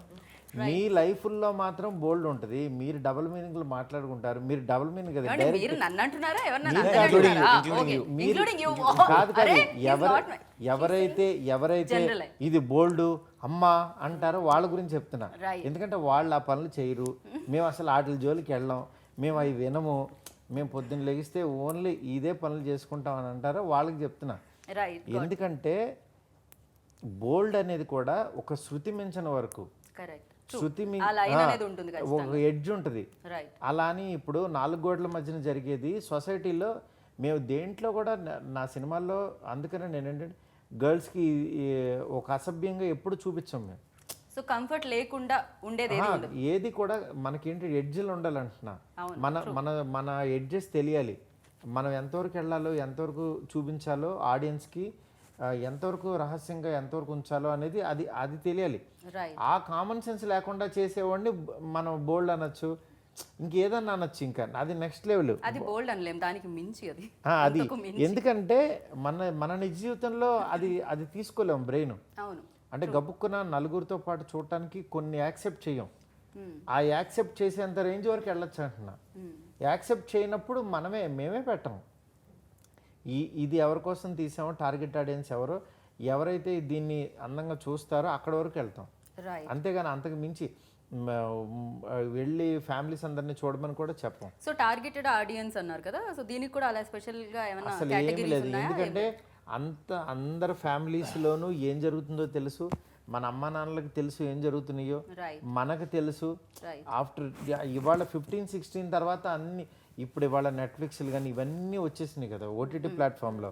మీ లైఫ్లో మాత్రం బోల్డ్ ఉంటుంది, మీరు డబుల్ మీనింగ్లు మాట్లాడుకుంటారు. మీరు డబుల్ మీనింగ్ కదా ఏమండి, మీరు నన్ను అంటున్నారా ఎవరన్నా మీరు నన్ను including అంటున్నారా? you, including Okay. you. మీరు Including you. కాదు అరే, కాదు he's not my- ఎవరైతే Generalize. ఇది బోల్డ్ అమ్మా అంటారో వాళ్ళ గురించి చెప్తున్నా. Right. ఎందుకంటే వాళ్ళు ఆ పనులు చేయరు, మేము అసలు వాటి జోలికి వెళ్ళాం, మేము అవి వినము, మేము పొద్దున్న లెగిస్తే ఓన్లీ ఇదే పనులు చేసుకుంటాం అని అంటారో వాళ్ళకి చెప్తున్నా. రైట్, ఎందుకంటే బోల్డ్ అనేది కూడా ఒక శృతి మించిన వరకు, కరెక్ట్. శృతి ఆ లైన్ అనేది ఉంటుంది ఒక ఎడ్జ్ ఉంటుంది. రైట్. అలా అని ఇప్పుడు 4 గోడల మధ్యన జరిగేది సొసైటీలో మేము దేంట్లో కూడా నా సినిమాల్లో, అందుకనే నేను ఏంటంటే గర్ల్స్కి ఒక అసభ్యంగా ఎప్పుడు చూపించాం మేము. సో కంఫర్ట్ లేకుండా ఉండేది ఏది ఉండదు. ఏది కూడా మనకేంటి ఎడ్జ్లు ఉండాలంటున్నా. అవును, మన మన మన ఎడ్జెస్ తెలియాలి, మనం ఎంతవరకు వెళ్ళాలో, ఎంతవరకు చూపించాలో ఆడియన్స్కి, ఎంతవరకు రహస్యంగా ఎంతవరకు ఉంచాలో అనేది అది తెలియాలి. రైట్. ఆ కామన్ సెన్స్ లేకుండా చేసేవాడిని మనం బోల్డ్ అనొచ్చు, ఇంకేదన్నా అనొచ్చు, ఇంకా అది నెక్స్ట్ లెవెల్. అది బోల్డ్ అనలేం, దానికి మించి అది. అది అంతకు మించి. ఎందుకంటే మన నిజ జీవితంలో అది తీసుకోలేము బ్రెయిన్. అవును. అంటే గబుక్కున నలుగురితో పాటు చూడటానికి కొన్ని యాక్సెప్ట్ చేయం. ఆ యాక్సెప్ట్ చేసేంత రేంజ్ వరకు వెళ్ళొచ్చు అంటున్నా. యాక్సెప్ట్ చేయనప్పుడు మేమే పెట్టం. ఇది ఎవరి కోసం తీసామో, టార్గెట్ ఆడియన్స్ ఎవరైతే దీన్ని అందంగా చూస్తారో అక్కడ వరకు వెళ్తాం. రైట్. అంతేగాని అంతకు మించి వెళ్ళి ఫ్యామిలీస్ అందరినీ చూడమని కూడా చెప్పం. సో టార్గెటెడ్ ఆడియన్స్ అన్నారు కదా, సో దీనికి కూడా అలా స్పెషల్ గా ఏమైనా అసలు ఏమీ కేటగిరీస్ లేదు. ఉన్నాయా? ఎందుకంటే అందరు ఫ్యామిలీస్లోనూ ఏం జరుగుతుందో తెలుసు, మన అమ్మ నాన్నలకు తెలుసు ఏం జరుగుతున్నాయో, రైట్. మనకు తెలుసు. రైట్. ఆఫ్టర్ ఇవాళ 15-16 తర్వాత అన్ని, ఇప్పుడు ఇవాళ నెట్ఫ్లిక్స్లు కానీ ఇవన్నీ వచ్చేసినాయి కదా ఓటీటీ ప్లాట్ఫామ్లో.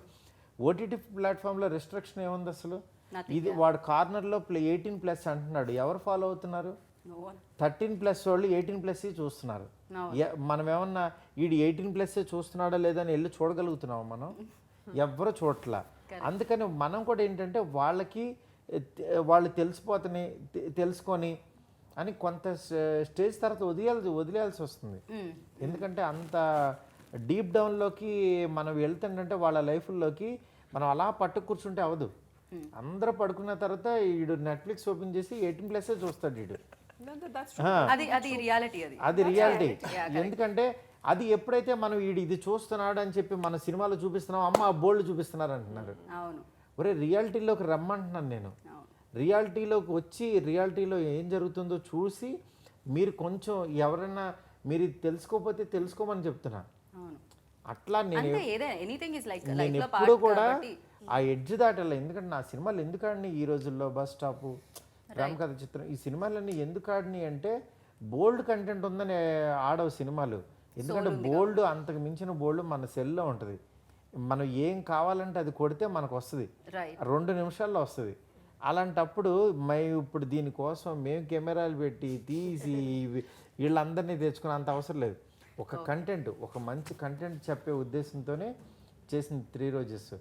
ఓటీటీ ప్లాట్ఫామ్లో రెస్ట్రిక్షన్ ఏముంది అసలు? ఇది వాడు కార్నర్లో 18+ అంటున్నాడు, ఎవరు ఫాలో అవుతున్నారు? 13+ వాళ్ళు 18+ చూస్తున్నారు. మనం ఏమన్నా వీడు 18+ చూస్తున్నాడా లేదా అని వెళ్ళి చూడగలుగుతున్నాం మనం? ఎవ్వరు చూడట్లా. అందుకని మనం కూడా ఏంటంటే వాళ్ళు తెలుసుకొని అని కొంత స్టేజ్ తర్వాత వదిలేయాల్సి వస్తుంది. ఎందుకంటే అంత డీప్ డౌన్లోకి మనం వెళ్తుంటే వాళ్ళ లైఫ్లోకి మనం అలా పట్టు కూర్చుంటే అవ్వదు. అందరూ పడుకున్న తర్వాత వీడు నెట్ఫ్లిక్స్ ఓపెన్ చేసి 18+ చూస్తాడు వీడు. అది రియాలిటీ. అది రియాలిటీ. ఎందుకంటే అది ఎప్పుడైతే మనం ఇది చూస్తున్నాడు అని చెప్పి మన సినిమాలో చూపిస్తున్నాం, అమ్మ ఆ బోల్డ్ చూపిస్తున్నారు అంటున్నారు. అవును. ఒరే రియాలిటీలోకి రమ్మంటున్నాను నేను. రియాలిటీలోకి వచ్చి రియాలిటీలో ఏం జరుగుతుందో చూసి మీరు కొంచెం ఎవరైనా మీరు తెలుసుకోకపోతే తెలుసుకోమని చెప్తున్నా. అట్లా నేను ఎప్పుడు కూడా ఆ ఎడ్జ్ దాటాలి. ఎందుకంటే నా సినిమాలు ఎందుకు ఆడినాయి ఈ రోజుల్లో, బస్ స్టాప్, రామకథ చిత్రం, ఈ సినిమాలన్నీ ఎందుకు ఆడినాయి అంటే బోల్డ్ కంటెంట్ ఉందని ఆడవు సినిమాలు. ఎందుకంటే బోల్డ్, అంతకు మించిన బోల్డ్ మన సెల్లో ఉంటుంది. మనం ఏం కావాలంటే అది కొడితే మనకు వస్తుంది, 2 నిమిషాల్లో వస్తుంది. అలాంటప్పుడు ఇప్పుడు దీనికోసం మేము కెమెరాలు పెట్టి తీసి వీళ్ళందరినీ తెచ్చుకునే అంత అవసరం లేదు. ఒక మంచి కంటెంట్ చెప్పే ఉద్దేశంతోనే చేసిన 3 రోజెస్.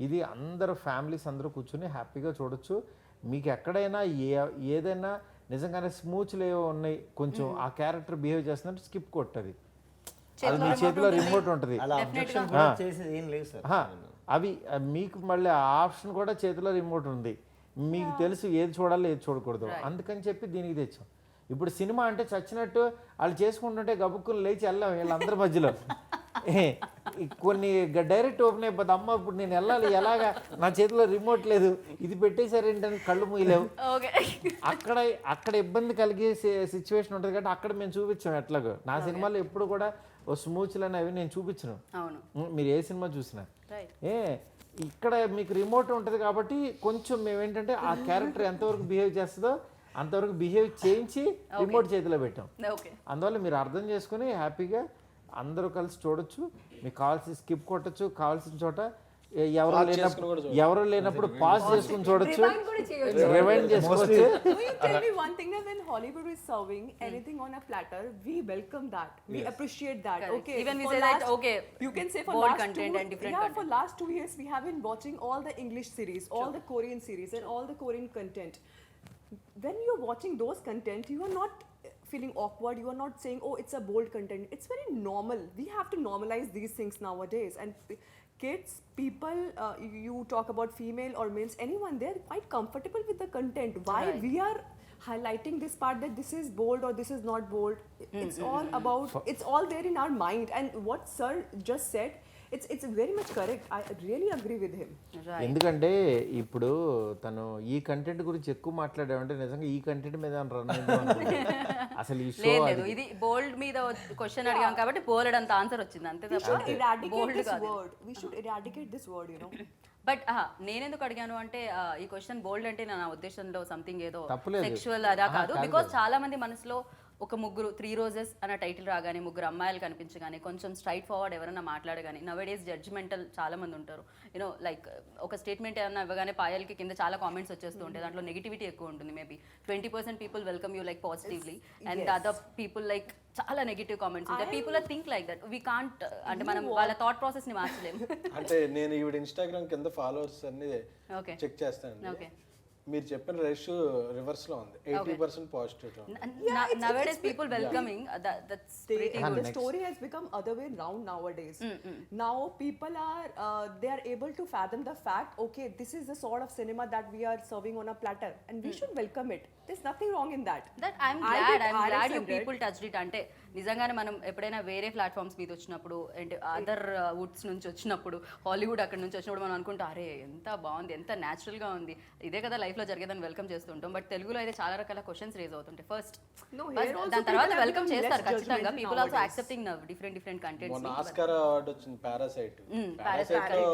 ఇది అందరూ ఫ్యామిలీస్ అందరూ కూర్చొని హ్యాపీగా చూడొచ్చు. మీకు ఎక్కడైనా ఏదైనా నిజంగానే స్మూచ్లు ఏవో ఉన్నాయి, కొంచెం ఆ క్యారెక్టర్ బిహేవ్ చేస్తున్నట్టు స్కిప్ కొట్టది, అది మీ చేతిలో రిమోట్ ఉంటుంది. అవి మీకు మళ్ళీ ఆ ఆప్షన్ కూడా చేతిలో రిమోట్ ఉంది, మీకు తెలుసు ఏది చూడాలో ఏది చూడకూడదు. అందుకని చెప్పి దీనికి తెచ్చాం. ఇప్పుడు సినిమా అంటే చచ్చినట్టు వాళ్ళు చేసుకుంటుంటే గబుక్కుని లేచి వెళ్ళాం వీళ్ళందరి మధ్యలో. కొన్ని డైరెక్ట్ ఓపెన్ అయిపోతుంది, అమ్మ ఇప్పుడు నేను వెళ్ళాలి ఎలాగా, నా చేతిలో రిమోట్ లేదు, ఇది పెట్టేశారేంటని కళ్ళు మూయలేవు. అక్కడ ఇబ్బంది కలిగే సిచ్యువేషన్ ఉంటుంది కాబట్టి అక్కడ మేము చూపించాం. ఎట్లాగో నా సినిమాలో ఎప్పుడు కూడా ఓ స్మూచ్లని అవి నేను చూపించను, మీరు ఏ సినిమా చూసినా. ఇక్కడ మీకు రిమోట్ ఉంటుంది కాబట్టి కొంచెం మేము ఏంటంటే ఆ క్యారెక్టర్ ఎంతవరకు బిహేవ్ చేస్తుందో అంతవరకు బిహేవ్ చేయించి రిమోట్ చేతిలో పెట్టాం. అందువల్ల మీరు అర్థం చేసుకుని హ్యాపీగా అందరూ కలిసి చూడొచ్చు. మీకు కావాల్సిన స్కిప్ కొట్టచ్చు, కావాల్సిన చోట ఎవరు లేనప్పుడు పాజ్ చేసుకుని చూడొచ్చు, రివైండ్ చేసుకోవచ్చు. You tell me one thing, that when Hollywood is serving anything on a platter, we welcome that, we appreciate that. Okay, even we say that you can say for bold last content and different content. for last 2 years we have been watching all the English series, all the Korean series and all the Korean content. When you're watching those content, you are not feeling awkward, you are not saying, oh, it's a bold content. It's very normal. We have to normalize these things nowadays. And kids, people, you talk about female or males, anyone, they're quite comfortable with the content. Why we are highlighting this part that this is bold or this is not bold. It's all about, it's all there in our mind. And what sir just said, it's very much correct. I really agree with him. ఎందుకంటే ఇప్పుడు తను ఈ content గురించి ఎక్కువ మాట్లాడామంటే నిజంగా ఈ content మీద run అసలు ఈ షో లేదు ఇది బోల్డ్ మీద క్వశ్చన్ అడిగాం కాబట్టి బోల్డ్ అంత ఆన్సర్ వచ్చింది అంతే We should తప్ప eradicate బోల్డ్ this కాదు word. We should eradicate this word, you know. But నేనెందుకు అడిగాను అంటే ఈ క్వశ్చన్ బోల్డ్ అంటే నా ఉద్దేశంలో సంథింగ్ ఏదో తప్పులేదు. సెక్షువల్ అదా కాదు బికాజ్ చాలా మంది మనసులో ఒక ముగ్గురు 3 రోజెస్ అన్న టైటిల్ రాగానే ముగ్గురు అమ్మాయిలు కనిపించగానే కొంచెం స్ట్రైట్ ఫార్వర్డ్ ఎవరైనా మాట్లాడగానే నవేడేస్ జడ్జ్మెంటల్ చాలా మంది ఉంటారు యూనో లైక్ ఒక స్టేట్మెంట్ ఏమన్నా ఇవ్వగానే పాయల్కి కింద చాలా కామెంట్స్ వచ్చేస్తూ ఉంటాయి దాంట్లో నెగిటివిటీ ఎక్కువ ఉంటుంది maybe 20% people welcome you like positively and other people like చాలా నెగిటివ్ కామెంట్స్ ఉంటాయి people are think like that we can't అంటే మనం వాళ్ళ థాట్ ప్రాసెస్ ని మార్చలేము అంటే నేను ఈవిడ ఇన్స్టాగ్రామ్ కింద ఫాలోవర్స్ అన్ని ఓకే చెక్ చేస్తానండి ఓకే మీరు చెప్పిన రేషియో రివర్స్ లో ఉంది 80% positive nowadays people welcoming that's pretty good. The story has become other way round nowadays. Now people are they are able to fathom the fact, okay, this is the sort of cinema that we are serving on a platter and we should welcome it. There's nothing wrong in that. That I'm I glad did I'm glad you 600. People touched it అంటే నిజంగానే మనం ఎప్పుడైనా వేరే platforms మీద వచ్చినప్పుడు అంటే other Woods నుంచి వచ్చినప్పుడు హాలీవుడ్ అక్కడ నుంచి వచ్చినప్పుడు మనం అనుకుంటాం అరే ఎంత బాగుంది ఎంత natural గా ఉంది ఇదే కదా లైఫ్ లో జరిగేదని వెల్కమ్ చేస్తుంటాం బట్ తెలుగులో అయితే చాలా రకాల క్వశ్చన్స్ రేజ్ అవుతుంటాయి ఫస్ట్ No, here also దాని తర్వాత people are వెల్కమ్ becoming చేస్తారు less ఖచ్చితంగా judgmental people also nowadays. Accepting different contents మొన్న ఆస్కార్ అవార్డు వచ్చింది పారాసైట్ పారాసైట్ లో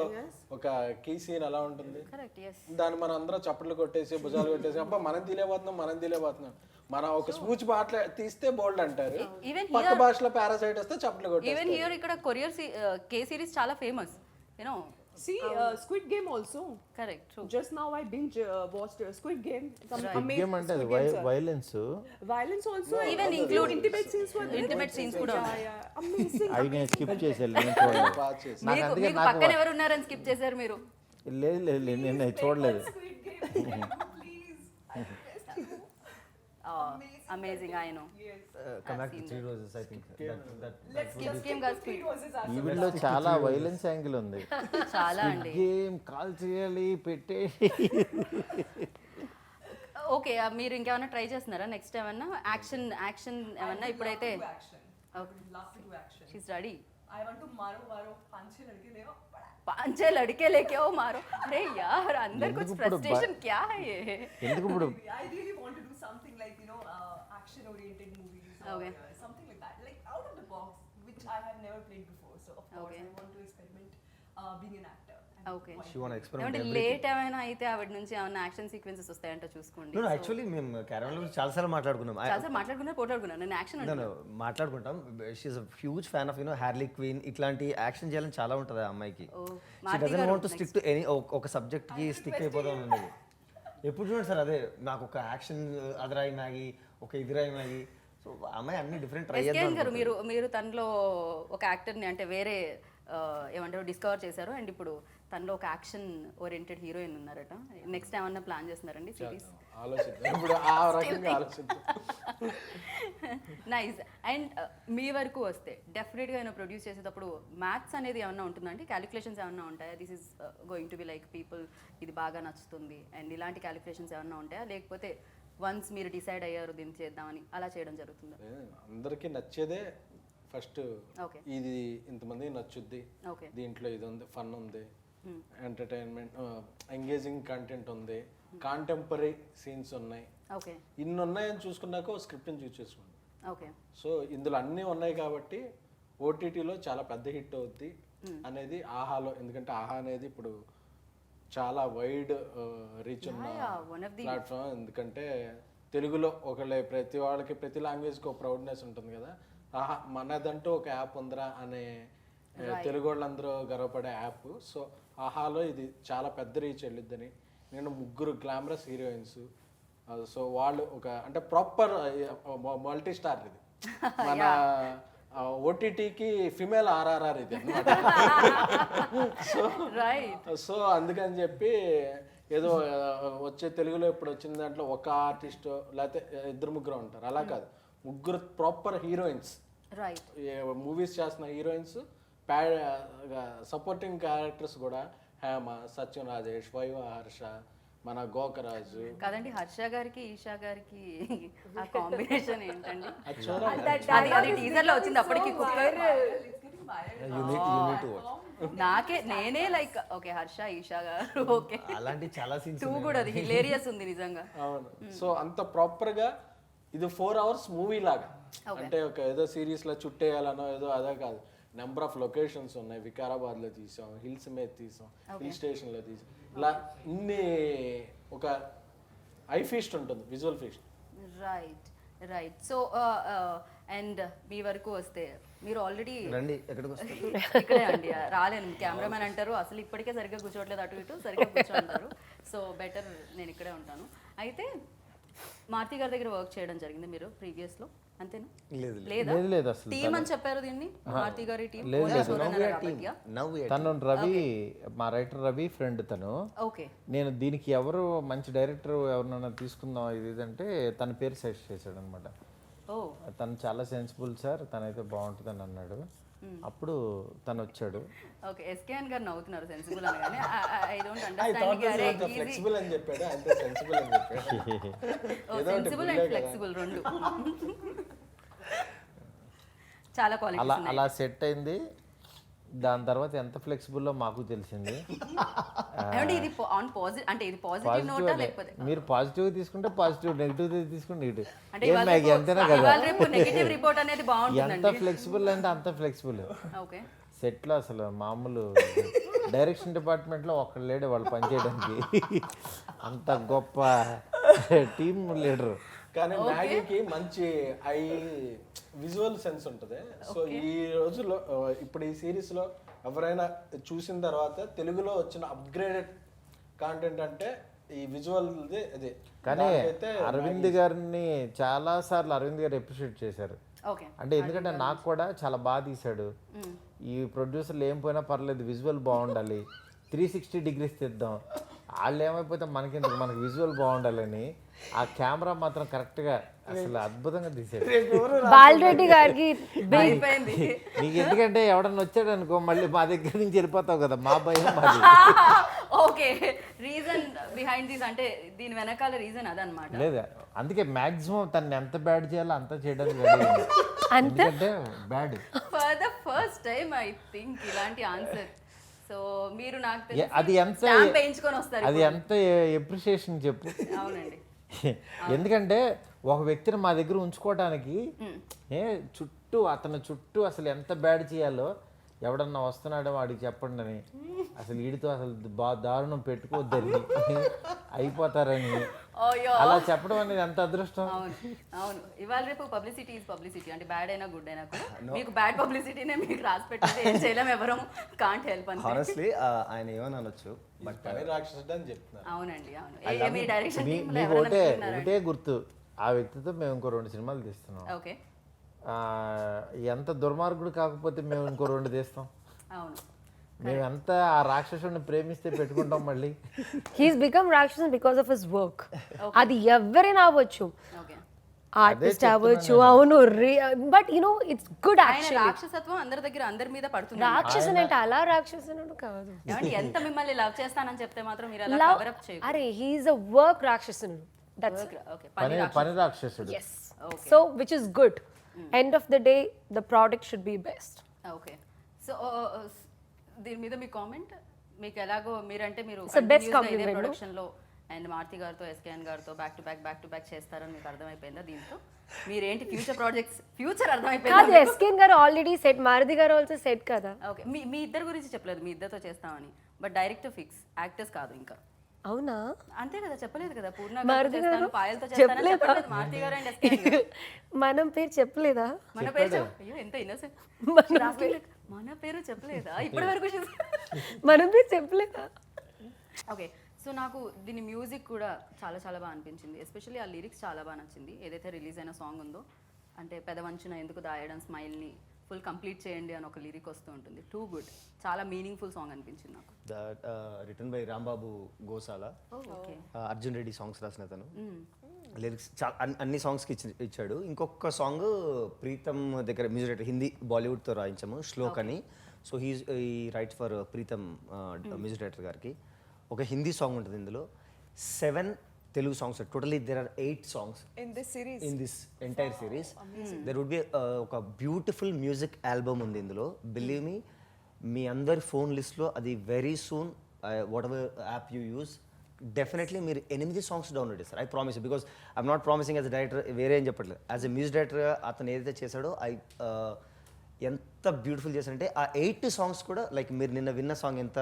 ఒక కీ సీన్ ఎలా ఉంటుంది కరెక్ట్ ఎస్ దాన్ని మనం అందరం చప్పట్లు కొట్టేసి భుజాలు కొట్టేసి అబ్బా మనం తీలేపోతున్నాం మన ఒక స్పూచ్ తీస్తే బోల్డ్ అంటారు Even పక్క భాషలో పారాసైట్ వస్తే చప్పట్లు కొట్టేస్తారు ఈవెన్ హియర్ ఇక్కడ కొరియర్ కే సిరీస్ చాలా famous you know See, Squid Game also. Correct true Just now I binge watched Squid Game. Some amazing game అంటే అది Squid Game, sir. Violence Violence also. Even and include intimate scenes were there. intimate scenes కూడా Yeah. Amazing. అవి నేను skip చేసాను నేను చూడలేదు బాగా చేసి నాకు మీకు అందుకే మీకు నాకు పక్కన ఎవరు ఉన్నారని స్కిప్ చేశారు మీరు లేదు నేను అది చూడలేదు Squid Game. Please. Amazing I know come back to 3 roses, I think. Let's Skip just game stick guys, to 3 quick. roses as ఈ వీడియోలో చాలా వైలెన్స్ యాంగిల్ ఉంది చాలా అండి గేమ్ కాల్ చేయాలి పెట్టే ఓకే మీరు ఇంకేమైనా ట్రై చేస్తున్నారా నెక్స్ట్ ఏమన్నా యాక్షన్ ఏమన్నా ఇప్పుడైతే do action. I would love to do action. She's ready I want to maro panche ladke leo. पांचे लड़के लेके आओ मारो अरे यार अंदर कुछ ఎందుకు ఇప్పుడు फ्रस्ट्रेशन क्या है ये ఎందుకు ఇప్పుడు I really want to do something like, you know, action oriented movies or Okay. something like that, like out of the box, which I have never played before. So of course Okay. I want to experiment being an actor. Okay She want to experiment ఏమంటే everything. Late ఏమైనా అయితే ఆవిడ నుంచి ఏమైనా action sequences వస్తాయంటో చూసుకోండి No, actually మేము caravan లో చాలాసార్లు మాట్లాడుకున్నాం చాలా మాట్లాడుకున్నారు పోట్లాడుకున్నారు నేను యాక్షన్ No, మాట్లాడుకుంటాం she's a huge fan of Harley Quinn ఇట్లాంటి యాక్షన్ చేయాలని చాలా ఉంటుంది ఆ అమ్మాయికి she doesn't want to stick to any ఒక సబ్జెక్ట్ కి స్టిక్ అయిపోదాం ఉన్నది ఎప్పుడు చూడండి సార్ అదే నాకు ఒక యాక్షన్ అదరాయి మ్యాగీ ఒక ఇదిరాయి మ్యాగీ సో అమ్మాయి అన్ని డిఫరెంట్ ట్రై ఎస్కేఎన్ చేద్దాం గారు మీరు తనలో ఒక యాక్టర్ని అంటే వేరే ఏమంటారు డిస్కవర్ చేశారు అండ్ ఇప్పుడు తనలో ఒక యాక్షన్ ఓరియంటెడ్ హీరోయిన్ ఉన్నారట నెక్స్ట్ ఏమన్నా ప్లాన్ చేస్తున్నారండి సిరీస్ ఆలోచిద్దాం ఇప్పుడు ఆ రకంగా ఆలోచిద్దాం నైస్ అండ్ మీ వరకు వస్తే డెఫినెట్గా నేను ప్రొడ్యూస్ చేసేటప్పుడు మ్యాథ్స్ అనేది ఏమన్నా ఉంటుందండి క్యాలిక్యులేషన్స్ ఏమన్నా ఉంటాయా this is going to be like people ఇది బాగా నచ్చుతుంది అండ్ ఇలాంటి క్యాలిక్యులేషన్స్ ఏమన్నా ఉంటాయా లేకపోతే వన్స్ మీరు డిసైడ్ అయ్యారు దీన్ని చేద్దామని అలా చేయడం జరుగుతుందా అందరికీ నచ్చేదే ఫస్ట్ Okay. ఇది ఇంతమందికి నచ్చుద్ది ఓకే దీంట్లో ఇది ఉంది ఫన్ ఉంది ఎంటర్టైన్మెంట్ ఎంగేజింగ్ కంటెంట్ ఉంది కాంటెంపరీ సీన్స్ ఉన్నాయి ఓకే ఇన్ని ఉన్నాయని చూసుకున్నాక స్క్రిప్ట్ని చూస్ చేసుకోండి ఓకే సో ఇందులో అన్నీ ఉన్నాయి కాబట్టి ఓటీటీలో చాలా పెద్ద హిట్ అవుద్ది అనేది ఆహాలో ఎందుకంటే ఆహా అనేది ఇప్పుడు చాలా వైడ్ రీచ్ ఉన్న one of the ప్లాట్ఫామ్ ఎందుకంటే తెలుగులో ప్రతి వాళ్ళకి ప్రతి లాంగ్వేజ్కి ఒక ప్రౌడ్నెస్ ఉంటుంది కదా ఆహా మనదంటూ ఒక యాప్ ఉందిరా అనే తెలుగు వాళ్ళందరూ గర్వపడే యాప్ సో ఆహాలో ఇది చాలా పెద్ద రీచ్ వెళ్ళిద్దని నేను 3 గ్లామరస్ హీరోయిన్స్ సో వాళ్ళు ఒక అంటే ప్రాపర్ మల్టీ స్టార్ ఇది మన ఓటీటీకి ఫిమేల్ ఆర్ఆర్ఆర్ ఇది అన్నమాట రైట్ సో అందుకని చెప్పి ఏదో వచ్చే తెలుగులో ఇప్పుడు వచ్చిన దాంట్లో ఒక ఆర్టిస్ట్ లేకపోతే 2-3 ఉంటారు అలా కాదు 3 ప్రాపర్ హీరోయిన్స్ రైట్ మూవీస్ చేస్తున్న హీరోయిన్స్ సపోర్టింగ్ క్యారెక్టర్స్ కూడా హేమ సత్యం రాజేష్ వైవ హర్ష మన గోకరాజు. కాదండి, హర్ష గారికి ఈషా గారికి ఆ కాంబినేషన్ ఏంటండి? అది చూడాలి. అది టీజర్ లో వచ్చింది అప్పటికి కుక్కర్. నేనే లైక్ ఓకే హర్ష ఈషా గారు ఓకే, అలాంటి చాలా సీన్స్ 2 కూడా అది హిలేరియస్ ఉంది నిజంగా. అవును. సో అంత ప్రాపర్ గా ఇది 4 hours మూవీ లాగా, అంటే ఒక ఏదో సిరీస్ లో చుట్టేయాలనో ఏదో అదే కాదు. నెంబర్ ఆఫ్ లొకేషన్స్ ఉన్నాయి. వికారాబాద్ లో తీసాం, హిల్స్ మీద తీసాం, హిల్ స్టేషన్ లో తీసాం. ఇలా ఇన్ని ఒక ఐ ఫీస్ట్ ఉంటుంది, visual feast. Right. So and మీ వరకు వస్తే మీరు ఆల్రెడీ రండి, ఎక్కడికి వస్తారు? ఇక్కడే అండి, రాలేను. కెమెరామెన్ అంటారు అసలు ఇప్పటికే సరిగ్గా కూర్చోవట్లేదు, అటు ఇటు సరిగ్గా కూర్చోంటారు. సో బెటర్ నేను ఇక్కడే ఉంటాను. అయితే మారుతి గారి దగ్గర వర్క్ చేయడం జరిగింది మీరు ప్రీవియస్ లో, అంతేనా? లేదా లేదు అసలు. టీమ్ అని చెప్పారు దీన్ని, మారుతి గారి టీమ్. తను రవి, మా రైటర్ రవి ఫ్రెండ్ తను. ఓకే. నేను దీనికి ఎవరు మంచి డైరెక్టర్ ఎవరినైనా తీసుకుందాం ఇది అంటే తన పేరు సజెస్ట్ చేశాడు అనమాట. ఓ తను చాలా సెన్సిబుల్ సార్, తనైతే బాగుంటుందని అన్నాడు. అప్పుడు తను వచ్చాడు. ఓకే. ఎస్కేఎన్ గారు నవ్వుతున్నారు సెన్సిబుల్ అనగానే. I don't understand. ఫ్లెక్సిబుల్ అని చెప్పాడు, అంతే. సెన్సిబుల్ అని చెప్పాడు. సెన్సిబుల్ అండ్ ఫ్లెక్సిబుల్ రెండు చాలా క్వాలిటీస్ ఉన్నాయి. అలా సెట్ అయింది. దాని తర్వాత ఎంత ఫ్లెక్సిబుల్లో మాకు తెలిసింది. ఏమండి ఇది ఆన్ పాజిటివ్, అంటే ఇది పాజిటివ్ నోటా లేకపోతే మీరు పాజిటివ్ తీసుకుంటే పాజిటివ్, నెగిటివ్ తీసుకుంటే నెగిటివ్. అంటే ఎంతైనా కదా, రేపు నెగటివ్ రిపోర్ట్ అనేది బాగుంటుందండి. ఎంత ఫ్లెక్సిబుల్ అంటే అంత ఫ్లెక్సిబుల్. ఓకే. సెట్లో అసలు మామూలు డైరెక్షన్ డిపార్ట్మెంట్లో ఒక్కడు లేడు వాళ్ళు పనిచేయడానికి. అంత గొప్ప టీమ్ లీడర్. కానీ మ్యాగీకి మంచి ఐ విజువల్ సెన్స్ ఉంటుంది. సో ఈ రోజుల్లో ఇప్పుడు ఈ సిరీస్లో ఎవరైనా చూసిన తర్వాత తెలుగులో వచ్చిన అప్గ్రేడెడ్ కాంటెంట్ అంటే ఈ విజువల్ అదే. కానీ అరవింద్ గారిని చాలా సార్లు అరవింద్ గారు అప్రిషియేట్ చేశారు. ఓకే. అంటే ఎందుకంటే నాకు కూడా చాలా బాగా తీశాడు. ఈ ప్రొడ్యూసర్లు ఏం పోయినా పర్లేదు, విజువల్ బాగుండాలి, 360 degrees తీద్దాం, వాళ్ళు ఏమైపోతే మనకెందుకు, మనకి విజువల్ బాగుండాలని ఆ కెమెరా మాత్రం కరెక్ట్గా అసలు అద్భుతంగా తీసాడు. బాలరెడ్డి గారికి అయిపోయింది. నీకు ఎందుకంటే ఎవడన్నా వచ్చాడు అనుకో మళ్ళీ మా దగ్గర నుంచి వెళ్ళిపోతావు కదా, మా భయం మాది. ఓకే. రీజన్ బిహైండ్ దిస్ అంటే దీని వెనకాల రీజన్ అదనమాట. లేదా అందుకే మాక్సిమం తను ఎంత బ్యాడ్ చేయాలో అంత చేయడానికి రెడీ అయింది. ఎందుకంటే bad for the first time I think ఇలాంటి ఆన్సర్. సో మీరు నాకు అది ఎంత వేయించుకొని వస్తారు. అది ఎంత ఎప్రిషియేషన్ చెప్పు. అవునండి. ఎందుకంటే ఒక వ్యక్తిని మా దగ్గర ఉంచుకోవడానికి అతని చుట్టూ అసలు ఎంత బ్యాడ్ చేయాలో, ఎవడన్నా వస్తున్నాడో వాడికి చెప్పండి అని, అసలు వీడితో అసలు దారుణం పెట్టుకోవద్దని, అయిపోతారని అలా చెప్పడం అనేది ఎంత అదృష్టం. అవును. ఇవాళ రేపు పబ్లిసిటీ ఈజ్ పబ్లిసిటీ, అంటే బ్యాడ్ అయినా గుడ్ అయినా కూడా మీకు బ్యాడ్ పబ్లిసిటీనే మీకు రాసి పెట్టితే ఏం చేయలేం, ఎవరు కాంట్ హెల్ప్ అని. హానెస్ట్లీ ఆయన ఏమని అనొచ్చు, బట్ పని రాక్షసుడు అని చెప్తున్నారు. అవునండి. అవును. మీ డైరెక్షన్ మీకు ఒకటే గుర్తు, ఆ వ్యక్తితో మేము ఇంకో 2 సినిమాలు తీస్తున్నాం. ఓకే. ఎంత దుర్మార్గుడు కాకపోతే మేము ఇంకో 2 తీస్తాం. అవును. మేమంతా ఆ రాక్షసుడిని ప్రేమిస్తే పెట్టుకుంటాం మళ్ళీ. He's become Ratsasan because of his work. అది ఎవరైనా అవ్వచ్చు, ఓకే. ఆర్టిస్ట్ అవ్వచ్చు. అవును. But you know it's good ఆయన యాక్చువల్లీ. రాక్షసత్వం అందరి మీద పడుతుంది. రాక్షసన్ అంటే అలా రాక్షసనుడు కాదు. ఏమండి ఎంత మిమ్మల్ని లవ్ చేస్తానని చెప్తే మాత్రం మీరు అలా కవర్ అప్ చేయరు. అరే హీఈస్ అ వర్క్ రాక్షసనుడు. That's okay. పని రాక్షసుడు. yes. So which is good. End of the day the product should be best. Okay. So దీని మీద మీ కామెంట్, మీకు ఎలాగో మీరంటే మీరు best compliment, ప్రొడక్షన్ లో అండ్ మారుతి గారితో ఎస్కేఎన్ గారితో బ్యాక్ టు బ్యాక్ చేస్తారని మీకు అర్థమైపోయిందా? దీంతో మీరేంటి ఫ్యూచర్ ప్రాజెక్ట్స్ ఫ్యూచర్ అర్థమైపోయిందా? కాదు, ఎస్కేన్ గారు ఆల్రెడీ సెట్, మారుతి గారు ఆల్సో సెట్ కదా. ఓకే. మీ ఇద్దరు గురించి చెప్పలేదు, మీ ఇద్దరితో చేస్తామని, బట్ డైరెక్టర్ ఫిక్స్, యాక్టర్స్ కాదు ఇంకా. అవునా? అంతే కదా, చెప్పలేదు కదా. పూర్ణ మారుతి గారు చేస్తాను, పాయలతో చేస్తాను చెప్పలేదు. మారుతి గారు అండ్ ఎస్కేఎన్ గారు మనం పేరు చెప్పలేదా? మన పేరు అయ్యో ఎంత innocent. మన పేరు చెప్పలేదా ఇప్పటి వరకు? మనం పేరు చెప్పలేదా? ఓకే. సో నాకు దీని మ్యూజిక్ కూడా చాలా చాలా బాగా అనిపించింది. ఎస్పెషల్లీ ఆ లిరిక్స్ చాలా బాగా నచ్చింది. ఏదైతే రిలీజ్ అయిన సాంగ్ ఉందో, అంటే పెదవంచున ఎందుకు దాయడం స్మైల్ని ఫుల్ కంప్లీట్ చేయండి అని ఒక లిరిక్ వస్తూ ఉంటుంది. టూ గుడ్, చాలా మీనింగ్ఫుల్ సాంగ్ అనిపించింది నాకు. Written by Rambabu Gosala, okay. Arjun Reddy songs రాసిన తను. లిరిక్స్ చాలా అన్ని సాంగ్స్కి ఇచ్చాడు. ఇంకొక సాంగ్ ప్రీతం దగ్గర మ్యూజిక్ డైరెక్టర్, హిందీ బాలీవుడ్తో రాయించాము, శ్లోక్ అని. సో ఈ rights for Pritam music director గారికి. ఒక హిందీ సాంగ్ ఉంటుంది ఇందులో. 7 Telugu songs. Totally there are 8 songs In this series. in this entire series. There would be ఒక బ్యూటిఫుల్ మ్యూజిక్ ఆల్బమ్ ఉంది ఇందులో. బిలీవ్ మీ, మీ అందరి ఫోన్ లిస్ట్లో అది very soon, what ever app you use, definitely మీరు 8 songs download చేస్తారు. I promise, because I'm not promising as a director, వేరే ఏం చెప్పట్లేదు. యాజ్ ఎ మ్యూజిక్ డైరెక్టర్గా అతను ఏదైతే చేశాడో ఎంత బ్యూటిఫుల్ చేశారంటే ఆ 8 సాంగ్స్ కూడా లైక్ మీరు నిన్న విన్న సాంగ్ ఎంత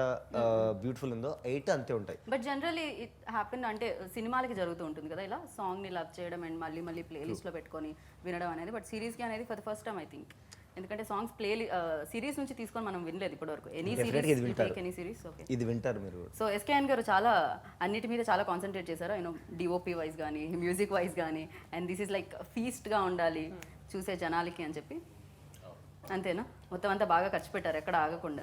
బ్యూటిఫుల్ ఉందో 8 అంతే ఉంటాయి. బట్ జనరలీ ఇట్ హ్యాపెన్ అంటే సినిమాలకి జరుగుతూ ఉంటుంది కదా ఇలా సాంగ్ని లవ్ చేయడం అండ్ మళ్ళీ మళ్ళీ ప్లేలిస్ట్లో పెట్టుకొని వినడం అనేది. బట్ సిరీస్కి అనేది for the first time I think. ఎందుకంటే సాంగ్స్ సిరీస్ నుంచి తీసుకొని మనం వినలేదు ఇప్పటివరకు. Definitely ఇది వింటారు. Any series okay. ఇది వింటారు మీరు. సో ఎస్కేఎన్ గారు చాలా అన్నిటి మీద చాలా కాన్సన్ట్రేట్ చేశారు. యూనో డిఓపి వైజ్ కానీ మ్యూజిక్ వైజ్ కానీ, అండ్ దిస్ ఈజ్ లైక్ ఫీస్ట్గా ఉండాలి చూసే జనాలకి అని చెప్పి. అంతేనా? మొత్తం అంతా బాగా ఖర్చు పెట్టారు ఎక్కడ ఆగకుండా.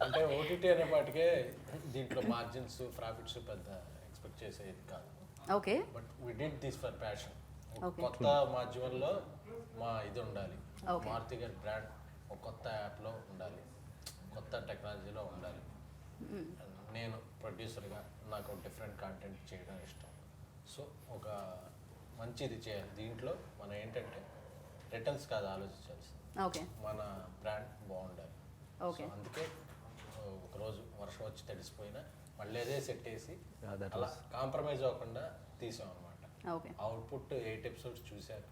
అంటే ఓటీటీ అనే పాటికే దీంట్లో మార్జిన్స్ ప్రాఫిట్స్ పెద్ద ఎక్స్పెక్ట్ చేసేది కాదు. Okay. But we did this for passion. Okay. కొత్త మాధ్యమంలో మా ఇది ఉండాలి, మారుతి గారి బ్రాండ్ ఒక కొత్త యాప్లో ఉండాలి, కొత్త టెక్నాలజీలో ఉండాలి. నేను ప్రొడ్యూసర్గా నాకు డిఫరెంట్ కంటెంట్ చేయడం ఇష్టం. సో ఒక మంచిది చేయాలి. దీంట్లో మనం ఏంటంటే రిటర్న్స్ కాదు ఆలోచించాల్సింది, ఓకే. మన బ్రాండ్ బాగుండాలి. ఓకే. అందుకే ఒకరోజు వర్షం వచ్చి తడిసిపోయినా మళ్ళీ అదే సెట్ వేసి అలా కాంప్రమైజ్ అవ్వకుండా తీసాం అనమాట. ఓకే. అవుట్పుట్ 8 ఎపిసోడ్స్ చూశారు,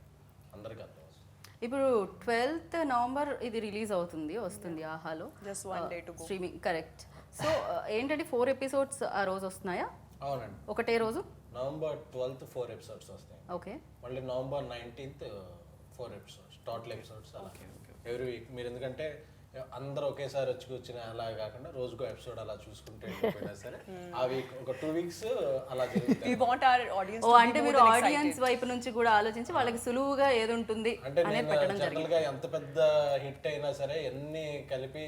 అందరికీ అర్థం అవుతుంది. ఇప్పుడు 12th నవంబర్ ఇది రిలీజ్ వస్తుంది ఆహాలో. Just one day to go. Streaming correct. So ఏంటంటే 4 ఎపిసోడ్స్ ఆ రోజు వస్తున్నాయా? అవునండి. ఒకటే రోజు నవంబర్ 12th 4 ఎపిసోడ్స్ వస్తాయి. ఓకే. మళ్ళీ November 19th 4 episodes, total episodes అలా ఎవ్రీ వీక్. మీరు ఎందుకంటే అందరూ ఒకేసారి వచ్చి కూర్చుని అలా కాకుండా రోజుకో ఎపిసోడ్ అలా చూసుకుంటే వెళ్ళిపోయినా సరే ఆ వీక్ ఒక 2 weeks అలా జరుగుతుంది. We want our audience ఓ to అంటే be more మీరు than ఆడియన్స్ excited. వైపు నుంచి కూడా ఆలోచించి వాళ్ళకి సులువుగా ఏది ఉంటుంది అంటే అనేది నేను పెట్టడం జనరల్ జరిగింది. గా ఎంత పెద్ద హిట్ అయినా సరే ఎన్ని కలిపి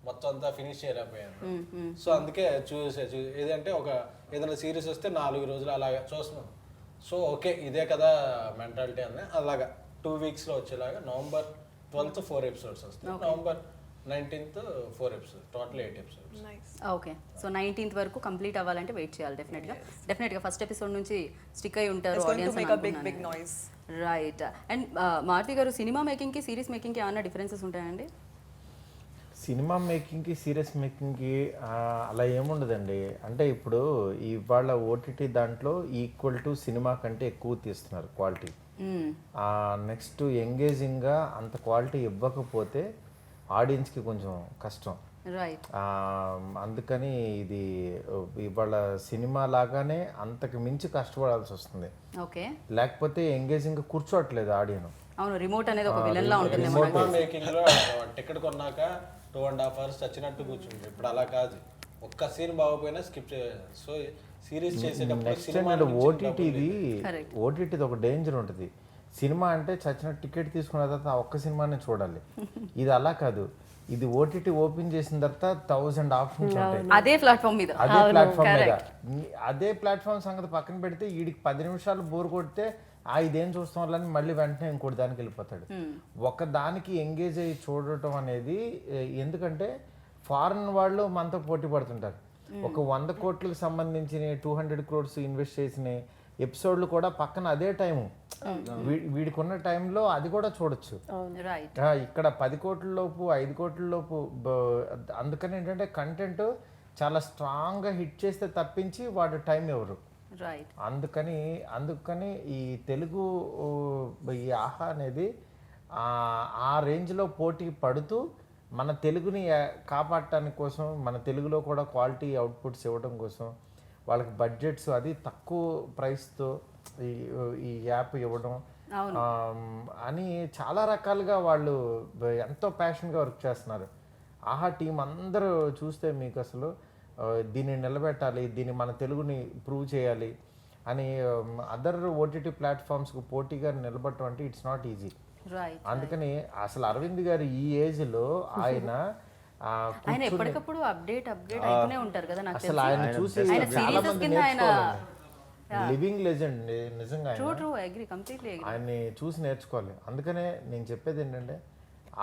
మొత్తం అంతా ఫినిష్ చేయలేకపోయాను. సో అందుకే ఏదంటే ఒక ఏదైనా సిరీస్ వస్తే 4 రోజులు అలాగా చూస్తున్నాం. సో ఓకే ఇదే కదా మెంటాలిటీ అని అలాగా 2 weeks లో వచ్చేలాగా నవంబర్ 12th 4 ఎపిసోడ్స్ వస్తాయి, November 19th 4 episodes, total 8 episodes. Nice. Okay. So 19th వరకు కంప్లీట్ అవ్వాలంటే వెయిట్ చేయాలి డెఫినెట్గా ఫస్ట్ ఎపిసోడ్ నుంచి స్టిక్ అయి ఉంటారు It's going to audience. make a big noise. Right. And Maruthi garu cinema మేకింగ్కి series మేకింగ్కి ఏమన్నా డిఫరెన్సెస్ ఉంటాయండి? సినిమా మేకింగ్కి సీరియస్ మేకింగ్కి అలా ఏముండదండి. అంటే ఇప్పుడు ఇవాళ ఓటీటీ దాంట్లో ఈక్వల్ టు సినిమా కంటే ఎక్కువ తీస్తున్నారు క్వాలిటీ. నెక్స్ట్ ఎంగేజింగ్గా అంత క్వాలిటీ ఇవ్వకపోతే ఆడియన్స్కి కొంచెం కష్టం. రైట్. అందుకని ఇది ఇవాళ సినిమా లాగానే అంతకు మించి కష్టపడాల్సి వస్తుంది. ఓకే. లేకపోతే ఎంగేజింగ్ కూర్చోట్లేదు ఆడియన్. అవును, రిమోట్ అనేది ఒక విలన్ లా ఉంటుంది. సినిమా మేకింగ్ లో టికెట్ కొన్నాక 2.5 hours చచ్చినట్టు కూర్చుంది. ఇప్పుడు అలా కాదు, ఒక్క సీన్ బాగోపోయినా స్కిప్ చేయాలి. సో సిరీస్ చేసేటప్పుడు నెక్స్ట్ అండ్ ఓటీటీది Correct. ఓటీటీది ఒక డేంజర్ ఉంటుంది. సినిమా అంటే చచ్చిన టికెట్ తీసుకున్న తర్వాత ఆ ఒక్క సినిమానే చూడాలి. ఇది అలా కాదు, ఇది ఓటీటీ ఓపెన్ చేసిన తర్వాత 1000 ఆప్షన్స్ ఉంటాయి అదే ప్లాట్ఫామ్ మీద. అదే ప్లాట్ఫామ్ మీద. అదే ప్లాట్ఫామ్ సంగతి పక్కన పెడితే వీడికి 10 నిమిషాలు బోర్ కొడితే ఇదేం చూస్తాం వాళ్ళని మళ్ళీ వెంటనే ఇంకోటి దానికి వెళ్ళిపోతాడు. ఒక దానికి ఎంగేజ్ అయ్యి చూడటం అనేది ఎందుకంటే ఫారిన్ వాళ్ళు మనతో పోటీ పడుతుంటారు. ఒక 100 కోట్లకు సంబంధించిన 200 crores ఇన్వెస్ట్ చేసిన ఎపిసోడ్లు కూడా పక్కన అదే టైము వీడికి ఉన్న టైంలో అది కూడా చూడొచ్చు. రైట్. ఇక్కడ 10 కోట్ల లోపు 5 కోట్ల లోపు అందుకని ఏంటంటే కంటెంట్ చాలా స్ట్రాంగ్గా హిట్ చేస్తే తప్పించి వాడు టైం ఎవరు. రైట్. అందుకని ఈ తెలుగు ఈ ఆహా అనేది ఆ రేంజ్లో పోటీ పడుతూ మన తెలుగుని కాపాడటానికి కోసం, మన తెలుగులో కూడా క్వాలిటీ అవుట్పుట్స్ ఇవ్వడం కోసం వాళ్ళకి బడ్జెట్స్ అది తక్కువ ప్రైస్తో ఈ యాప్ ఇవ్వడం అని చాలా రకాలుగా వాళ్ళు ఎంతో ప్యాషన్గా వర్క్ చేస్తున్నారు. ఆహా టీం అందరూ చూస్తే మీకు అసలు దీన్ని నిలబెట్టాలి, దీన్ని మన తెలుగుని ప్రూవ్ చేయాలి అని అదర్ ఓటీటీ ప్లాట్ఫామ్స్కి పోటీగా నిలబడటం అంటే ఇట్స్ నాట్ ఈజీ. అందుకని అసలు అరవింద్ గారు ఈ ఏజ్లో ఆయన ఎప్పటికప్పుడు అప్డేట్ అయితేనే ఉంటారు కదా. నాకు అసలు ఆయన చూసి చాలా మంది నేర్చుకోవాలి. లివింగ్ లెజెండ్ నిజంగా ఆయన్ని చూసి నేర్చుకోవాలి. అందుకనే నేను చెప్పేది ఏంటంటే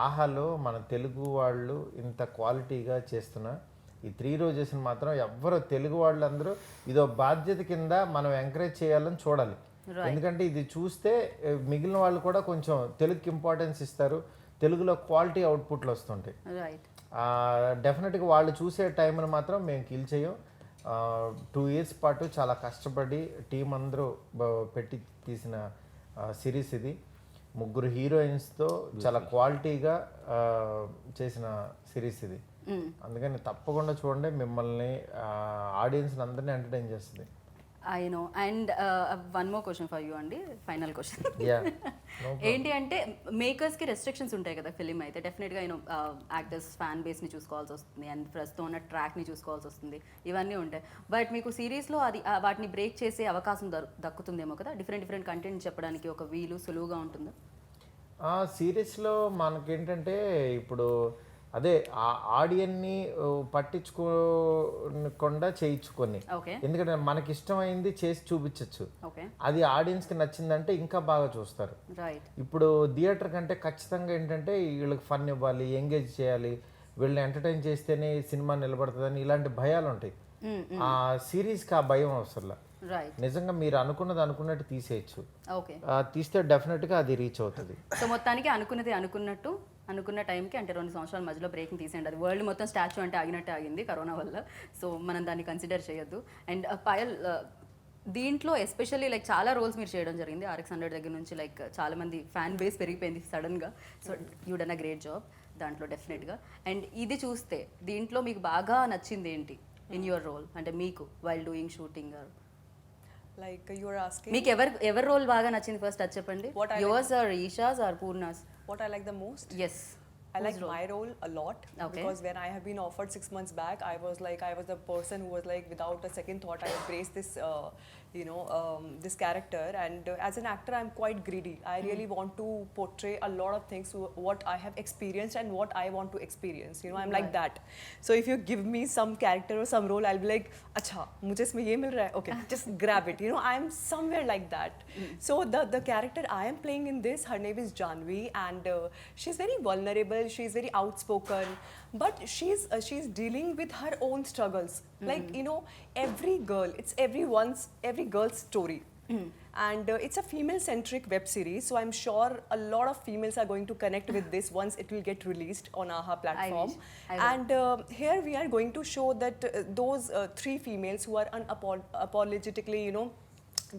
ఆహాలో మన తెలుగు వాళ్ళు ఇంత క్వాలిటీగా చేస్తున్న ఈ 3 రోజెస్ని మాత్రం ఎవ్వరు తెలుగు వాళ్ళందరూ ఇదో బాధ్యత కింద మనం ఎంకరేజ్ చేయాలని చూడాలి. ఎందుకంటే ఇది చూస్తే మిగిలిన వాళ్ళు కూడా కొంచెం తెలుగుకి ఇంపార్టెన్స్ ఇస్తారు, తెలుగులో క్వాలిటీ అవుట్పుట్లు వస్తుంటాయి. రైట్. డెఫినెట్గా వాళ్ళు చూసే టైంని మాత్రం మేము కిల్ చేయం. 2 years పాటు చాలా కష్టపడి టీం అందరూ పెట్టి తీసిన సిరీస్ ఇది. 3 హీరోయిన్స్తో చాలా క్వాలిటీగా చేసిన సిరీస్ ఇది. అందుకని తప్పకుండా చూడండి, మిమ్మల్ని ఆడియన్స్ని అందరినీ ఎంటర్టైన్ చేస్తుంది. I know. And one more question for you అండి, ఫైనల్ క్వశ్చన్. ఏంటి అంటే మేకర్స్కి రెస్ట్రిక్షన్స్ ఉంటాయి కదా ఫిలిం అయితే. డెఫినెట్గా యూనో యాక్టర్స్ ఫ్యాన్ బేస్ని చూసుకోవాల్సి వస్తుంది అండ్ ప్రస్తుతం ఉన్న ట్రాక్ని చూసుకోవాల్సి వస్తుంది, ఇవన్నీ ఉంటాయి. బట్ మీకు సిరీస్లో అది వాటిని బ్రేక్ చేసే అవకాశం దక్కుతుందేమో కదా, డిఫరెంట్ కంటెంట్ చెప్పడానికి ఒక వీలు సులువుగా ఉంటుందా? సిరీస్లో మనకేంటంటే ఇప్పుడు అదే ఆడియన్ని పట్టించుకోకుండా చేయించుకొని, ఎందుకంటే మనకి ఇష్టమైంది చేసి చూపించవచ్చు. అది ఆడియన్స్కి నచ్చిందంటే ఇంకా బాగా చూస్తారు. ఇప్పుడు థియేటర్ కంటే ఖచ్చితంగా ఏంటంటే వీళ్ళకి ఫన్ ఇవ్వాలి, ఎంగేజ్ చేయాలి, వీళ్ళని ఎంటర్టైన్ చేస్తేనే సినిమా నిలబడుతుందని ఇలాంటి భయాలు ఉంటాయి. ఆ సిరీస్కి ఆ భయం అవసరం. నిజంగా మీరు అనుకున్నది అనుకున్నట్టు తీసేయచ్చు. తీస్తే డెఫినెట్గా అది రీచ్ అవుతుంది. సో మొత్తానికి అనుకున్నది అనుకున్న టైంకి, అంటే 2 సంవత్సరాల మధ్యలో బ్రేకింగ్ తీసేయండి. అది వరల్డ్ మొత్తం స్టాచ్యూ అంటే ఆగినట్టే ఆగింది కరోనా వల్ల. సో మనం దాన్ని కన్సిడర్ చేయొద్దు. అండ్ పాయల్, దీంట్లో ఎస్పెషల్లీ లైక్ చాలా రోల్స్ మీరు చేయడం జరిగింది. RX100 దగ్గర నుంచి లైక్ చాలా మంది ఫ్యాన్ బేస్ పెరిగిపోయింది సడన్గా. So you done a great job దాంట్లో డెఫినెట్గా. అండ్ ఇది చూస్తే దీంట్లో మీకు బాగా నచ్చింది ఏంటి ఇన్ యువర్ రోల్, అంటే మీకు while doing shooting? Like you are asking, మీకు ఎవరి రోల్ బాగా నచ్చింది ఫస్ట్ అది చెప్పండి. Yours or Isha's or Purna's? what I like the most? Yes. I like my role a lot, because when I have been offered 6 months back, I was the person who was like, without a second thought, I embraced this, this character. And as an actor, I'm quite greedy. I really want to portray a lot of things, what I have experienced and what I want to experience. I'm like that. So if you give me some character or some role, I'll be like, acha, mujhe isme ye mil raha hai, okay, just grab it. I'm somewhere like that. So the character I am playing in this, her name is Janvi, and she's very vulnerable. She's very outspoken, but she's dealing with her own struggles. Like every girl, it's every girl's story. And it's a female-centric web series, so I'm sure a lot of females are going to connect with this once it will get released on AHA platform. And here we are going to show that those 3 females who are unapologetically,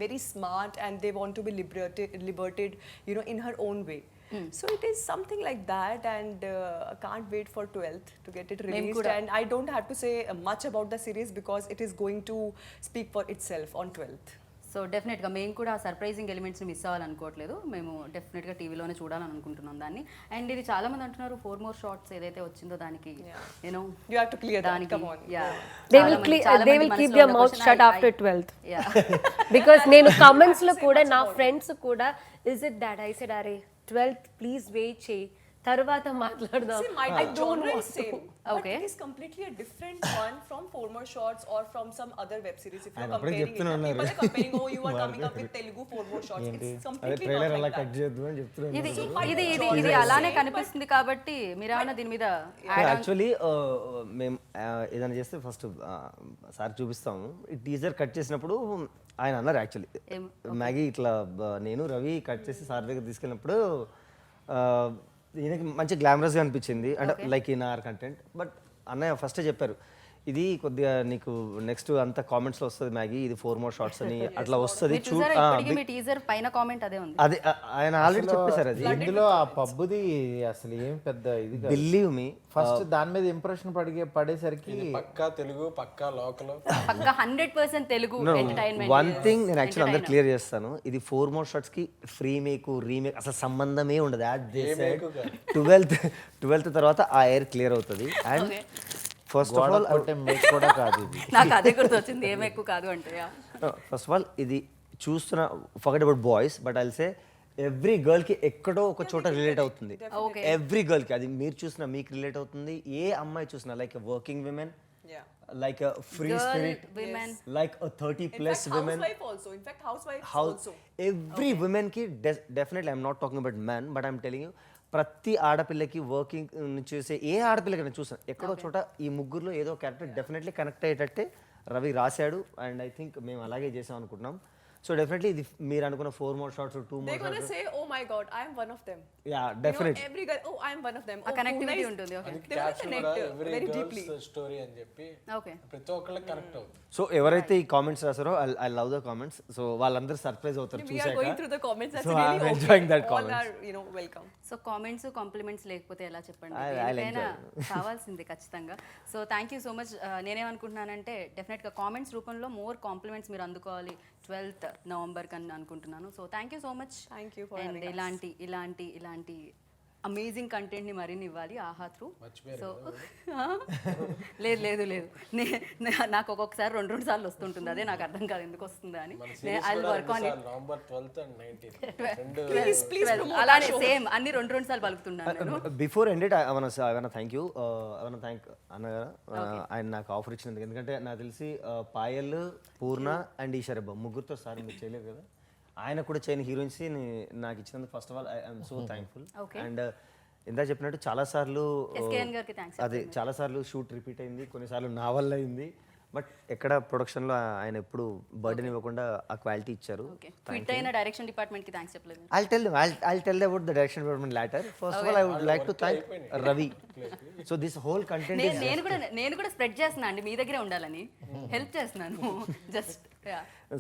very smart, and they want to be liberated, in her own way. So it is something like that, and I can't wait for 12th to get it released. And I don't have to say much about the series because it is going to speak for itself on 12th. So డెఫినెట్గా మేము కూడా surprising ఎలిమెంట్స్ని miss అవ్వాలనుకోవట్లేదు. మేము డెఫినెట్గా టీవీలోనే చూడాలని అనుకుంటున్నాం దాన్ని. And ఇది చాలా మంది అంటున్నారు 4 more shots ఏదైతే వచ్చిందో దానికి you have to clear that. Come on. They will keep their mouth shut after 12th. Because నేను కమెంట్స్ లో కూడా నా ఫ్రెండ్స్ కూడా is it that I said are 12th please wait చేయి తర్వాత మాట్లాడదాం. See, my genre is same, but it is completely a different one from 4 more shots or from some other web series. If you're comparing it, people are comparing, oh, you are coming up with Telugu 4 more shots. It's completely not like that. ఇది అలానే కనిపిస్తుంది కాబట్టి మీరేమన్నా దీని మీద actually మేము ఏదైనా చేస్తే ఫస్ట్ సార్ చూపిస్తాము. ఈ టీజర్ కట్ చేసినప్పుడు ఆయన అన్నారు యాక్చువల్లీ, మ్యాగీ ఇట్లా నేను రవి కట్ చేసి సార్ దగ్గర తీసుకెళ్ళినప్పుడు ఈయనకి మంచి గ్లామరస్గా అనిపించింది, అంటే like in our content. But అన్నయ్య ఫస్టే చెప్పారు, ఇది కొద్దిగా నీకు నెక్స్ట్ అంత కామెంట్స్ లో వస్తుంది మ్యాగీ, ఇది 4 more shots అని అట్లా వస్తుంది. అదే ఆయన ఆల్రెడీ చెప్పేశారు. అది ఇందులో ఆ పబ్బుది అసలు ఏం పెద్ద ఇది బిలీవ్ మీ, ఫస్ట్ దాని మీద ఇంప్రెషన్ పడేసరికి పక్కా తెలుగు, పక్కా లోకల్, పక్కా 100% తెలుగు ఎంటర్టైన్మెంట్. వన్ థింగ్ నేను యాక్చువల్లీ అందరు క్లియర్ చేస్తాను, ఇది 4 more shots కి ఫ్రీ మేక్ రీమేక్ అసలు సంబంధమే ఉండదు. 12th తర్వాత ఆ ఎయిర్ క్లియర్ అవుతుంది. And first of all make కూడా కాదు ఇది, నాకు అదే గుర్తొచ్చింది ఏం ఎక్కువ కాదు అంటే. ఫస్ట్ ఆఫ్ ఆల్ ఇది చూస్తున్న forget about boys, but I'll say every girl కి ఎక్కడో ఒక చోట రిలేట్ అవుతుంది. ఎవ్రీ గర్ల్ కి, అది మీరు చూసినా మీకు రిలేట్ అవుతుంది. ఏ అమ్మాయి చూసినా, like working women, like a free spirit women, like a 30+ women, housewife also, every women ki definitely, I'm not talking about men, but I'm telling you ప్రతి ఆడపిల్లకి వర్కింగ్ చేసే ఏ ఆడపిల్లకైనా చూసాను ఎక్కడో చోట ఈ ముగ్గురులో ఏదో క్యారెక్టర్ డెఫినెట్లీ కనెక్ట్ అయ్యేటట్టే రవి రాశాడు అండ్ ఐ థింక్ మేము అలాగే చేసాం అనుకుంటున్నాం సో డెఫినెట్లీ ఇది మీరు అనుకున్న 4 more shots 2 more They're gonna shots say, "Oh my God, I am one of them." Yeah You know, definitely every girl, "Oh, I am one of them." ఆ Oh, connectivity Poorna is- ఉంటుంది okay అందుకే They will caption connect, కూడా every very deeply. Girls story అని చెప్పి okay ప్రతి ఒక్కళ్ళకి connect అవుతుంది. So ఎవరైతే ఈ కామెంట్స్ రాసారో I love the comments so వాళ్ళందరూ సర్ప్రైజ్ అవుతారు We are going through చూసాక the comments. That's So really I'm okay. enjoying that All comments. are, you know, welcome. So comments compliments లేకపోతే ఎలా చెప్పండి I'll దేనికైనా కావాల్సిందే ఖచ్చితంగా so thank you so much నేనేమనుకుంటున్నానంటే డెఫినెట్గా కామెంట్స్ రూపంలో మోర్ కాంప్లిమెంట్స్ మీరు అందుకోవాలి 12th November కన్నా అనుకుంటున్నాను so thank you so much Thank you for and having us. ఇలాంటి అమేజింగ్ కంటెంట్ని మరిన్ని ఇవ్వాలి ఆహా త్రూ మర్చిపోయారు సో లేదు నాకు ఒక్కొక్కసారి రెండు సార్లు వస్తుంటుంది అదే నాకు అర్థం కాదు ఎందుకు వస్తుంది అని మన I series work on it November 12th and 19th రెండు Please promote అలానే our show. సేమ్ అన్ని రెండు సార్లు పలుకుతున్నాను నేను before ended I thank you thank అన్నగారు ఆయన నాకు ఆఫర్ ఇచ్చినందుకు ఎందుకంటే నాకు తెలిసి పాయల్ పూర్ణ అండ్ ఈశ్వరబ్బ ముగ్గురుతో సార్ మీరు చేయలేదు కదా ఆయన కూడా చేయని హీరోయిన్స్ నాకు ఇచ్చినందుకు first of all I'm so thankful Okay. And ఇందా చెప్పినట్టు చాలాసార్లు SKN గారికి thanks అదే చాలాసార్లు షూట్ రిపీట్ అయింది కొన్నిసార్లు నా వల్ల అయింది బట్ ఎక్కడ ప్రొడక్షన్లో ఆయన ఎప్పుడు బర్డెన్ ఇవ్వకుండా ఆ క్వాలిటీ ఇచ్చారు ఓకే ఫిట్ అయిన డైరెక్షన్ డిపార్ట్మెంట్ కి థ్యాంక్స్ చెప్పలేదు I'll tell about the direction department later. First of all, I would like to thank Ravi. So this whole content is నేను కూడా స్ప్రెడ్ చేస్తున్నా అండి మీ దగ్గరే ఉండాలని హెల్ప్ చేస్తున్నాను జస్ట్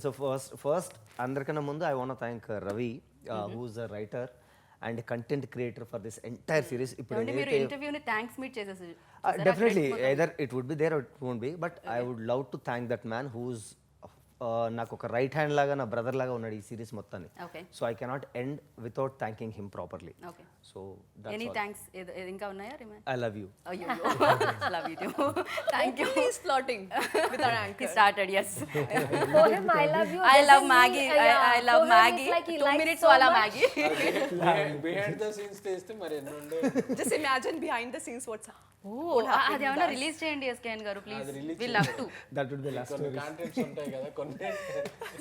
so first అందరికన్నా ముందు I want to thank Ravi, who is a writer and a content creator for this entire series. ఇప్పుడు మీరు ఏదైతే ఇంటర్వ్యూని థ్యాంక్స్ మీట్ చేసేసి definitely either it would be there or it won't be, but I would love to thank that man who's నాకు ఒక right hand లాగా నా brother లాగా ఉన్నాడు ఈ సిరీస్ మొత్తాన్ని okay so I cannot end without thanking him properly okay so any thanks ఇంకా ఉన్నాయా రిమైన్ ఐ లవ్ యూ అయ్యో love you thank you He's flirting with our anchor. he started yes For him, I love you. I love doesn't Maggie. mean- yeah, I love for him, Maggie. it's like he 2 likes minutes so wala much. Maggie. Behind the scenes తీస్తే మరి ఎన్ని ఉండే Just imagine behind the scenes what's Oh, అది ఏమన్నా release చేయండి SKN garu please we love to that would be lost కొన్ని contents ఉంటాయి కదా కొన్ని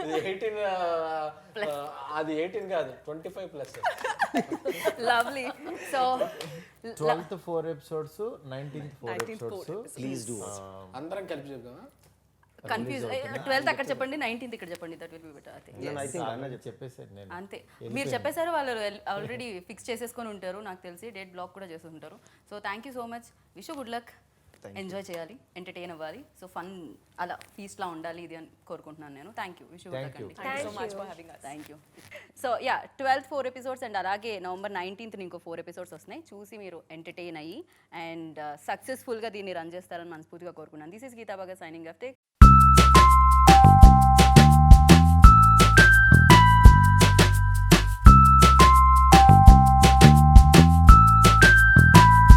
ఇది 18 అది 18 కాదు 25 plus lovely so 12th 4 episodes, 19th 4 episodes. Please do అందరం కలిపి చెప్దామా కన్ఫ్యూజ్ 12th అక్కడ చెప్పండి 19th ఇక్కడ చెప్పండి that will be better I think I think అన్న చెప్పేసాను నేను. అంతే మీరు చెప్పేశారు వాళ్ళు ఆల్రెడీ ఫిక్స్ చేసేసుకొని ఉంటారు నాకు తెలిసి డేట్ బ్లాక్ కూడా చేసి ఉంటారు so thank you so much wish good luck enjoy చేయాలి ఎంటర్టైన్ అవ్వాలి సో ఫన్ అలా ఫీస్ట్లా ఉండాలి ఇది అని కోరుకుంటున్నాను నేను thank you wish good luck అండి Thank you so much for having us. Thank you so yeah 12th 4 episodes and అలాగే నవంబర్ 19th ఇంకో 4 ఎపిసోడ్స్ వస్తున్నాయి చూసి మీరు ఎంటర్టైన్ అయ్యి అండ్ సక్సెస్ఫుల్గా దీన్ని రన్ చేస్తారని మనస్ఫూర్తిగా కోరుకున్నాను this is Geetha Bhagat signing of